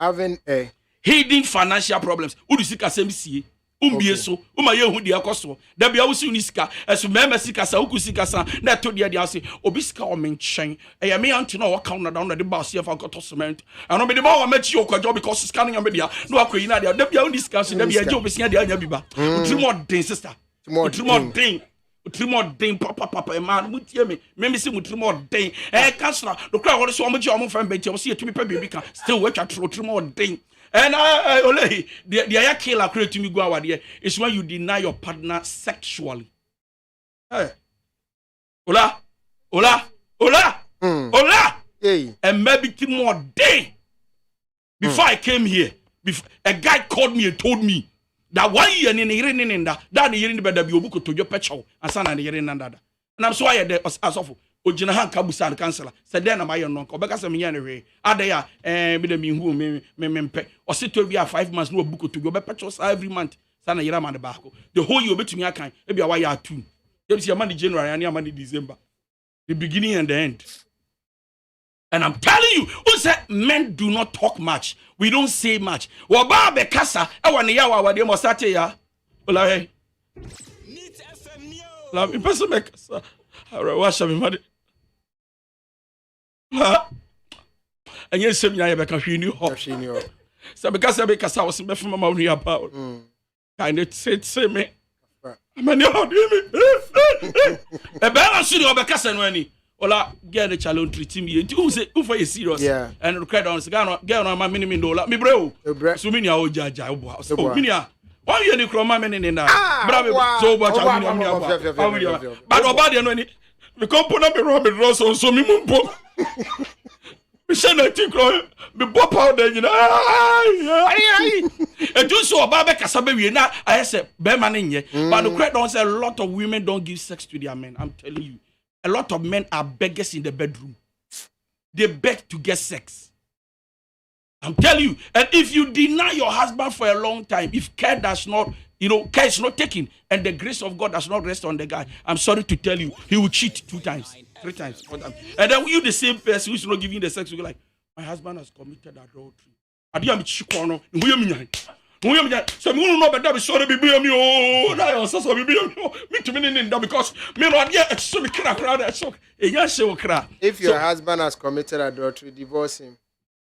Having a hidden financial problems. Udusika semisi. Umbieso, umaye hudi akoso. Debi awusi unisika. Esu meme sika sa ukusika sa. Na to dia dia se obisika o menchen. E me anti na waka na down na de ba se fa goto cement. Ano me de ma wa machi okwajo because scanning am dia. No akoyi na dia. Debi unisika so debi aje obisia dia anya biba. Utrimo den sister. Utrimo den. Utrimo den papa e man mutie me. Me se utrimo den. Kansla. Do kra wo so omoji omo fa mbe che o se etumi pa bebi kan. Still we twa utrimo den. And Ole, the killer create me go out there is when you deny your partner sexually. Hey. Ola. Hey. And maybe 2 more day before I came here. A guy called me and told me that 1 year in the that the year in the bed of your book to your petrol and son and the year in another. And I'm so I had as of Ojina han kabusa the counselor said then am I no ko beka se me yan we adaya be the me hu me mpe o se to bia 5 months no book to go be petrol every month sana yira man the back the whole year betumi akan e bia wa ya 2 dem see man January and man December the beginning and the end. And I'm telling you, who said men do not talk much, we don't say much. Wa ba be kasa e wa ne ya wa de mo sate ya ola he Neat FM new la me person me kasa ara wa sha me mad. And yes, some I can hear you. So because I make a house, me from my about. Kind of say me. I'm a new a balance in your Becassan when he. Ola get the challenge treating me. You say, who for you serious? Yeah. And credit on cigar, get on my minimum dollar. Me bro. So many old judge. So many. Why you need chroma men in that? So much. But nobody and me come put up a Robert Ross on so me mumpo. Me send a tick me pop out there, you know. And do so about Casabe, now I said, Beman in ye. But the credit don't say a lot of women don't give sex to their men. I'm telling you, a lot of men are beggars in the bedroom. They beg to get sex. I'm telling you, and if you deny your husband for a long time, if care does not, care is not taken, and the grace of God does not rest on the guy, I'm sorry to tell you, he will cheat 2 times, 3 times, 4 times. And then you, the same person who's not giving the sex, you go like, my husband has committed adultery. I didn't chikono. So me no better be sorry be me oh na so be me to me because me no dey so me kra so e ya she wo kra. If your husband has committed adultery, divorce him.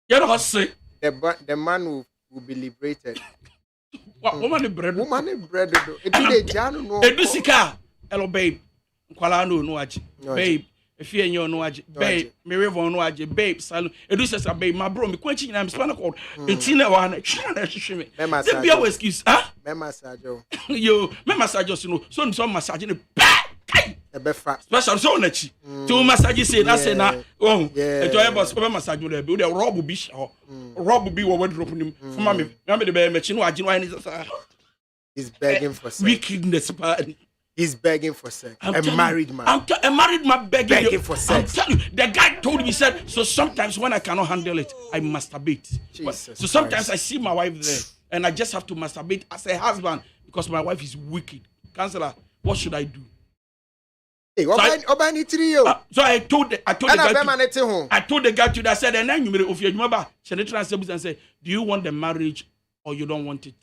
You know what say? The man will be liberated. Woman is bread. It dey janu no. Edusika. Hello babe. Nkwala no aji. Babe. If you ain't no aji. Babe. Me revo no aji. Babe. Salon. Edusika babe. My bro. Me kwenchi nyina me spana called. Etina wa na. China hwehwe. There be always excuse. Huh? Me massage. Yo. Me massage no. So some massage ne. Special so na chi. To massage say na say na. Oh. Eto e boss. Be massage no be. The rob bi sha. Rob bi wo wardrobe nim. For me. Me de be me chi no aji no any. He's begging for sex. Wickedness man. He's begging for sex. A married man. A married man begging for sex. I'm telling you, the guy told me, said, so sometimes when I cannot handle it, I masturbate. So sometimes I see my wife there, and I just have to masturbate as a husband because my wife is wicked. Counselor, what should I do? Hey, so I told the guy to that. I said, and then you made of your mother. And say, do you want the marriage or you don't want it?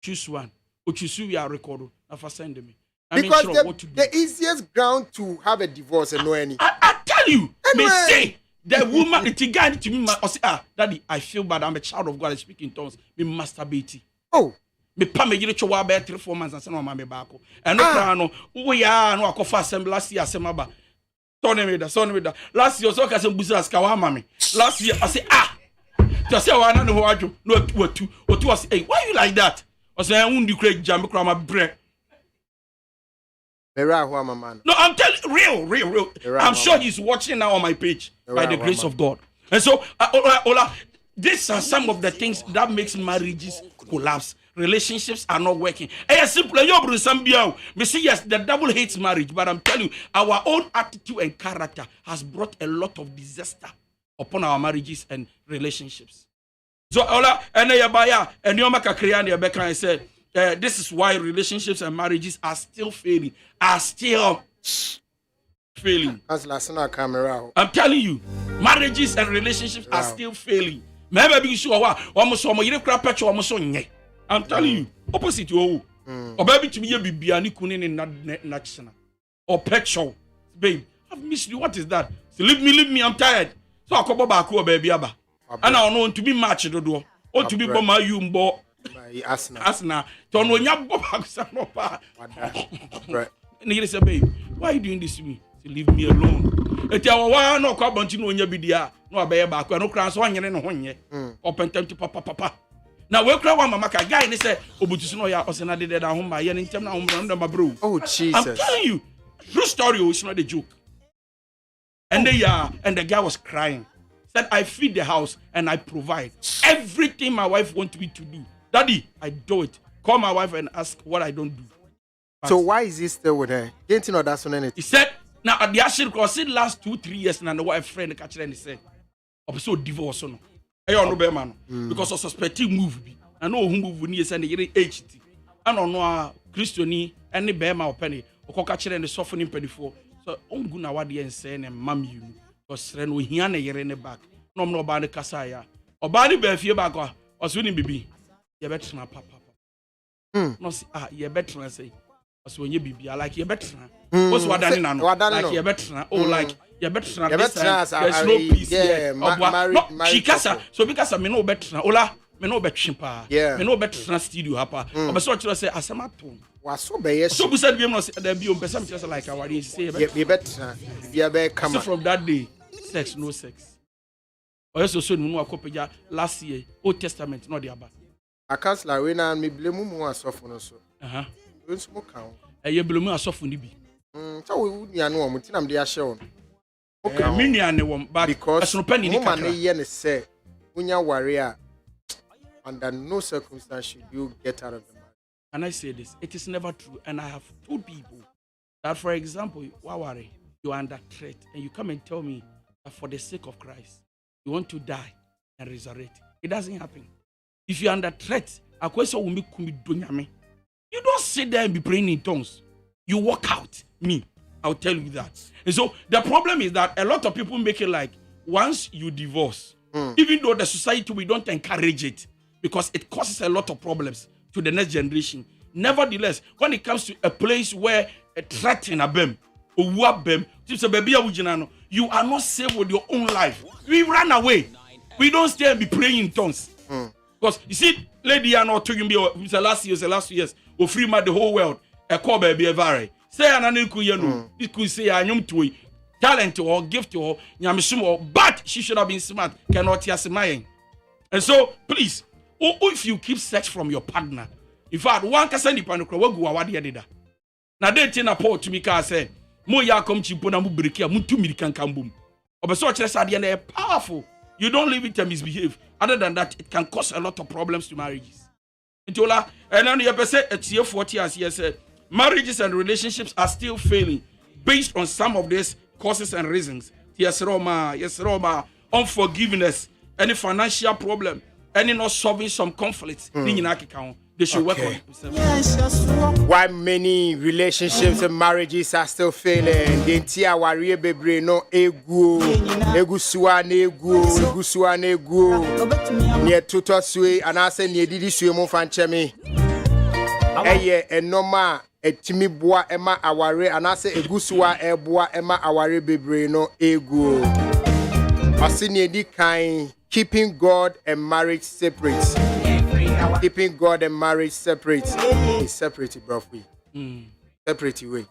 Choose one. Or choose you are recorded. If I send me. Because the easiest ground to have a divorce and no any. I tell you, anyway. Me say the woman, the guy to me, I say, Daddy, I feel bad. I'm a child of God. I speak in tongues. Me masturbate. Oh, me pa me gire chowa be 3-4 months and say no mama back. And no plan no. We are no akofa assembly last year asema ba. Turn me da. Last year so ka say busi aska wa mama. Last year I say to say wa na no wadwo no otu was hey why you like that? I say I won the crack jam kra ma bre. No, I'm telling you, real. I'm sure he's watching now on my page by the grace of God. And so, Ola, these are some of the things that makes marriages collapse. relationships are not working. Simple. Me say yes, the devil hates marriage, but I'm telling you, our own attitude and character has brought a lot of disaster upon our marriages and relationships. So Ola and Yoma Kakrian Yabeka said, this is why relationships and marriages are still failing. As last camera. I'm telling you, marriages and relationships are still failing. Maybe sure almost I'm telling you, opposite you. Or baby to me be biani kunin in Natchana. Or pet show. Babe, I've missed you. What is that? So leave me, I'm tired. So I'll come back baby abba. And I want to be matched the door. Or to be bomb you mbo. Asna. Don't know your bob. Right. And he said, babe, why are you doing this to me? To leave me alone. It's our one no carbon in your bidia. No bear back. No cross one year and 1 year. Open time to papa. Now we cry one mama guy and he said, Obutusnoya or Senadi at home by any time now my bro. Oh Jesus. I'm telling you, true story, it's not a joke. And the guy was crying. Said, I feed the house and I provide everything my wife wants me to do. Daddy, I do it. Call my wife and ask what I don't do. So why is he still with her? Didn't you know that's on anything? He said, now at the actual because it last 2-3 years and the wife friend catch and he said, I'm so divorce no. I don't know man because of suspecting move. I know who move when you send the HT. I don't know Christiani any bear my penny or catch and the softening penny for. So I'm going to wadi and say and mammy you because then we hear a year in the back. No more about the Kasaya or body bear fear back or swinging baby. You better not papa. No see you better say. So when you be like you better. What's what done now? Like you better. Oh, like you better. There's no peace. Yeah, no. She casa. So because I me no better. Ola, me no better. Yeah, me no better. Studio hapa. But so what you say? Asamato. Was so be yes. So we said we must there be on person just like our day say. You better. You better come. So from that day, sex no sex. Or so no akopeja last year Old Testament no dey aba. I can't like when I me blame mu asofo no so. We smoke count. You blame asofo ni bi. So we would ya no am tinam dey ahye won. Me nua ne won back because no penny ni kakra. Woman ye ne say unya warrior under no circumstance should you get out of the marriage. And I say this, it is never true. And I have told people that, for example, Wawari, you are under threat, and you come and tell me that for the sake of Christ, you want to die and resurrect. It doesn't happen. If you are under threat, you don't sit there and be praying in tongues. You walk out. Me, I'll tell you that. And so the problem is that a lot of people make it like once you divorce, even though the society, we don't encourage it because it causes a lot of problems to the next generation. Nevertheless, when it comes to a place where a threat in a bem, you are not safe with your own life. We run away. We don't stay and be praying in tongues. Because you see, lady are not talking about the last years, we free the whole world. A call baby a vary. Say an this could say I am to talent or gift or but she should have been smart, cannot hear smiling. And so, please, if you keep sex from your partner, in fact, one can send you panic, what go away did. Now they tell a poor to me, car say, Moya come to Bonamu Brikia, Mutu Milikan Kambum. Or so just at the end, they're powerful. You don't leave it to misbehave. Other than that, it can cause a lot of problems to marriages. And then you say, it's here 40 years, yes, marriages and relationships are still failing based on some of these causes and reasons. Yes, Roma, unforgiveness, any financial problem, any not solving some conflicts. They should work on themselves. Why many relationships and marriages are still failing? Dentia warrior bebre no egu suwa egu near tutor sui and I say near didi sui mo fanchemi. Eye enoma etimi boa ema aware and I say egu suwa eboa ema aware bebre no egu. Asini edi kind keeping God and marriage separate. Keeping God and marriage separate. It's separate, bro. Separate way.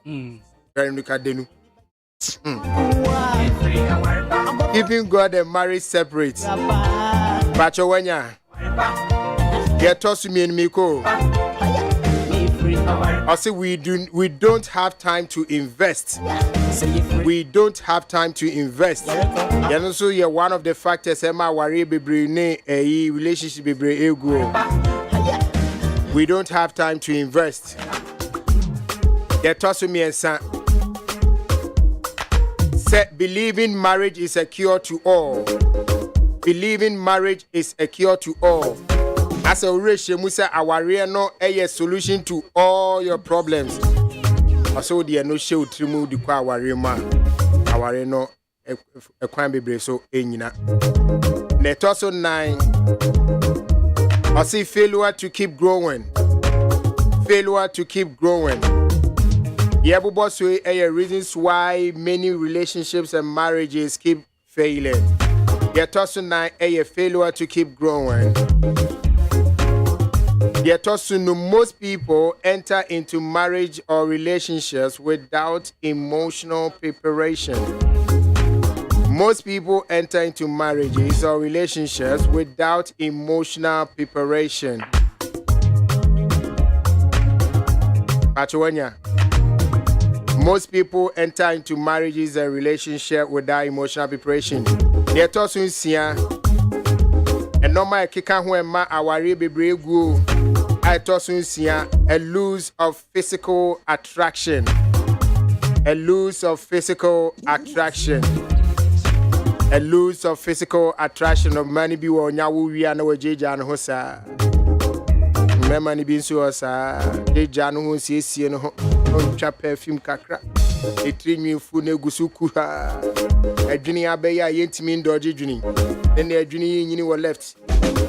Keeping God and marriage separate. Bacho wenya. Get us me and Miko. I say we don't have time to invest. We don't have time to invest. And also, you're one of the factors. Emma worry bebre ne a relationship bebre ego. We don't have time to invest. Get us me and son. Believing marriage is a cure to all. Believing marriage is a cure to all. As a ratio, Musa, our no a solution to all your problems. Also, the no show to move the car, our no a crime be so enina. Let us 9. I see failure to keep growing. Failure to keep growing. Yeah, but reasons why many relationships and marriages keep failing. Yeah, also 9 a failure to keep growing. Yeah, also most people enter into marriage or relationships without emotional preparation. Most people enter into marriages or relationships without emotional preparation. Pachuanya. Most people enter into marriages and relationships without emotional preparation. They toss in Sia. And no matter kika who ma awari bebre go. I toss in Sia a lose of physical attraction. A lose of physical attraction. A lose of physical attraction of many be wo nyawo wi ana wajeja no ho sa. Remember ni bin so sa. Jeja no ho siesie no ho. Twa perfume kakra. Etrinwi fu na gusuku ha. Adwini abeya yentimi ndoje dwini. Then adwini nyini wo left.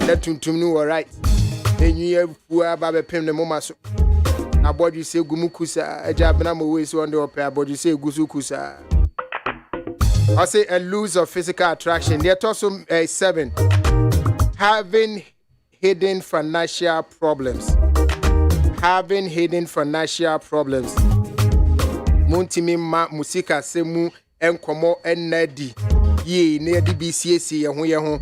Na tuntum no wo right. Enyi afu aba be pem ne moma so. Abodwi se gumuku sa. Eja bena mo we so on the ope abodwi se gusuku sa. I say a lose of physical attraction. There also 7. Having hidden financial problems. Having hidden financial problems. Muntimi ma musika semu enkomo enadi. Ye nedi BCAC ye ho.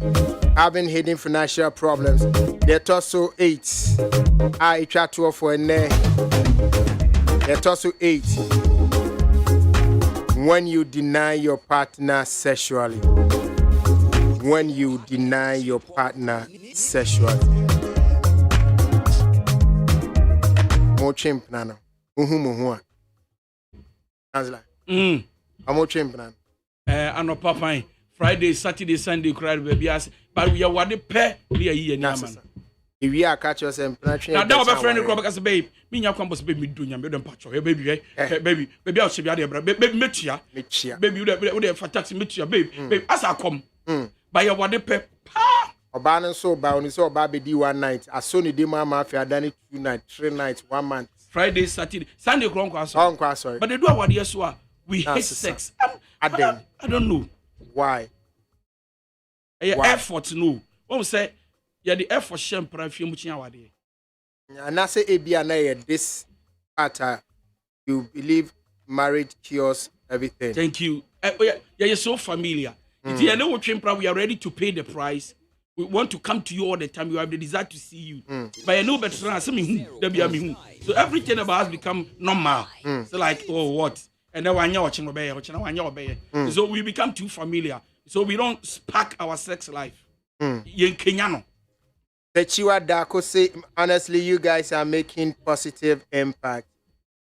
Having hidden financial problems. There also 8. I try to offer ne. There also 8. When you deny your partner sexually. When you deny your partner sexually. Mo chimp nana. Muhumuhua. Answer. Amo chimp nana. Ano papa. Friday, Saturday, Sunday, cry baby ass. But we are what the pair. We are here now, man. If we are catch us and planting. Now, that was a friend of Robert, babe. Me, your campus, baby, doing your middle patch. Baby, baby, I'll see you there, baby, meet ya. Baby, you there for taxi, meet ya, babe, as I come. By your what the pep. Obana so bound so baby D 1 night. As soon as the mama after done it 2 nights, 3 nights, 1 month. Friday, Saturday, Sunday, sorry. But they do what yes, we hate sex. I don't know. Why? Effort, no. What we say? Yeah, the effort shame perfume much nowadays. And I say ABNA this part you believe marriage cures everything. Thank you. Yeah, you're so familiar. If you know what we are ready to pay the price. We want to come to you all the time. We have the desire to see you. But I know better than so everything about us become normal. So like, oh, what? And then when you're watching, so we become too familiar. So we don't spark our sex life. Kenyano. Techiwa Dako say, honestly, you guys are making positive impact.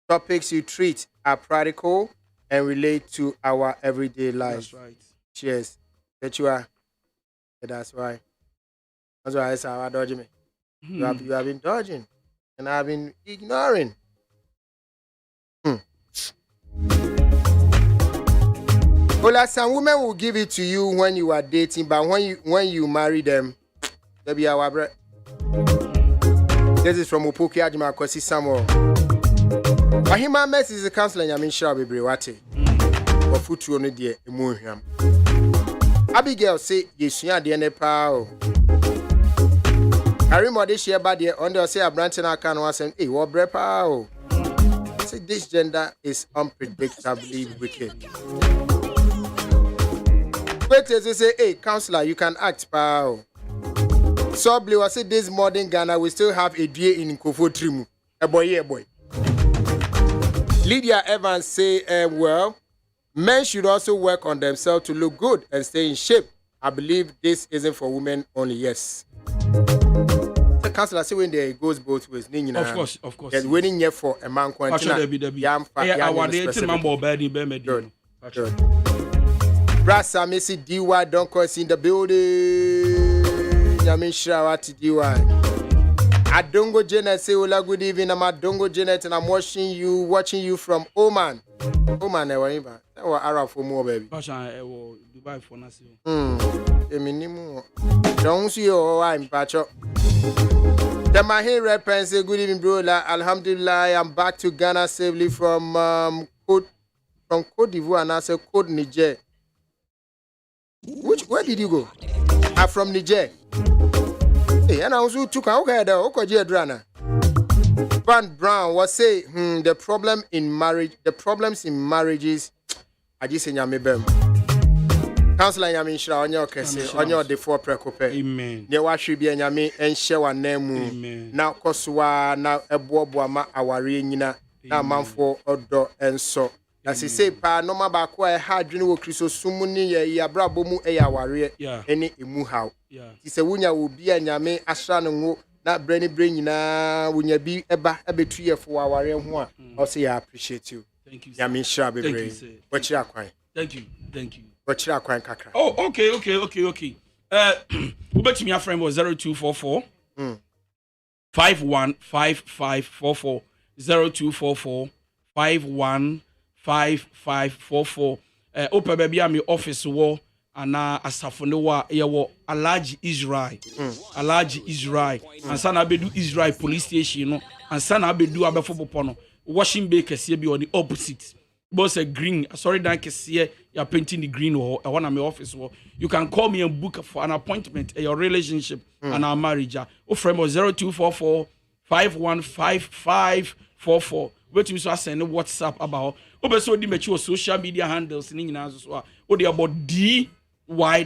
Topics you treat are practical and relate to our everyday lives. That's right. Cheers. Techiwa. Yeah, that's why. That's why I say, I'm dodging me. You have been dodging. And I've been ignoring. Well, some women will give it to you when you are dating, but when you marry them, they'll be our bread. This is from Upuki Ajima Kosi Samuel. Wahima Mess is a counselor, I mean, sure, be brewate. Or futu on the Emuham. Abigail say, yes, you are the NPAO. I remember this year, but the under say a branch in our can was saying, hey, what brepa? Say, this gender is unpredictably wicked. Wait as they say, hey, counselor, you can act, pal. So blue, I say this modern Ghana, we still have a deer in Kofo Trimu. A boy. Lydia Evans say, well, men should also work on themselves to look good and stay in shape. I believe this isn't for women only, yes. council say when there goes both ways. Of course. Yes, winning here for a man quantity. Good. Brasa Missy DY don't cause in the building. Yamisha what DY. Adongo Janet say Ola good evening. I'm Adongo Janet and I'm watching you from Oman. Oman never even. That was Arab for more baby. Dubai for Nasio. Don't see you I'm patch up. The Mahin Red say good evening, bro. Alhamdulillah, I'm back to Ghana safely from Cote d'Ivoire and I say Cote Niger. Where did you go? I'm from Niger. Hey, and I also took Van Brown was say the problems in marriages I just say nyame Councilor nyame nshira onyo kese onyo de for prekope. Amen. Ne wa hwe bia nyame enhye wa namu na kosoa na ebobo ma aware nyina na manfo odo enso. Na se say pa no ma ba ko e ha adwene wo Kristo sumu ni ye abrabo mu e aware ene emu haw. Ti se wunya wo bia nyame asra no ngo na brani nyina wunya bi eba ebetu ye fo aware ho a o say I appreciate you. Thank you. Nyame nshira bebre. Wachira kwan. Thank you. Wachira kwan kakra. Oh, okay. Ubetimi your friend was 0244 515544 0244 515544. Opa baby am office wo ana asafo ne wa ye wo Alhaji Israel. Alhaji Israel. Ansa na bedu Israel police station no. Ansa na bedu abefo popo no. Washing bay kese bi on the opposite. Boss a green, sorry, thank you. You're painting the green or I want my office. You can call me and book for an appointment, your relationship and our marriage. Oh, friend was 0244 515544. Wait till you send a WhatsApp about. Oh, so the mature social media handles in as well. Oh, they about DY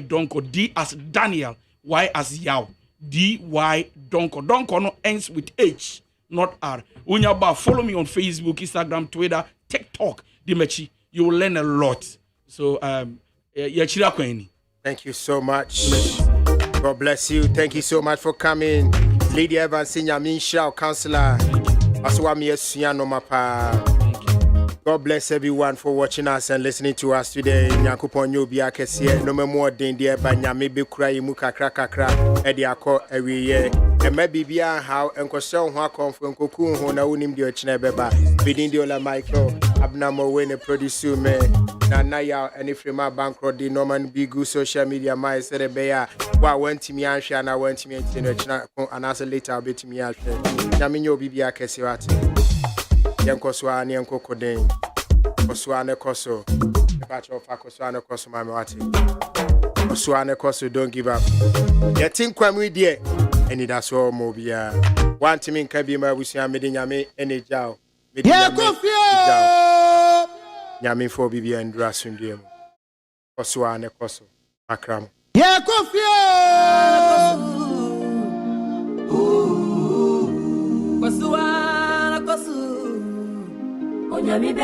Donko. D as Daniel, Y as Yao. DY Donko. Donko no ends with H, not R. Unyaba, follow me on Facebook, Instagram, Twitter, TikTok. Dimechi, you will learn a lot. So, thank you so much. God bless you. Thank you so much for coming. Lady Evans, Senior Minshao, Counselor. God bless everyone for watching us and listening to us today. Nyankopon yo bia kese no more den dia ba nyame be kura yi mu kakra e dia akọ awiye e ma bibia how enkoso ho akonfo enkoku ho na wonim de ochina beba bidin de OLA Michael abnamo we ne producer me na ya any frema bankroll de norman bigu social media my say be ya wa wantimi anhwe na wantimi antino ochina anasa later betimi ahwe nyame yo bibia kese wate Yankoswa ni yankokoden Oswane koso Pacho fakoswane koso mami wati Oswane koso don't give up Yatin kwa mwidie Eni daso mobia Wanti minka bima busia midi nyame eni jao KO FIE Nyame fo bibia ndra sundiemu Oswane koso Makramu KO FIE Kosuana kosu Onyami be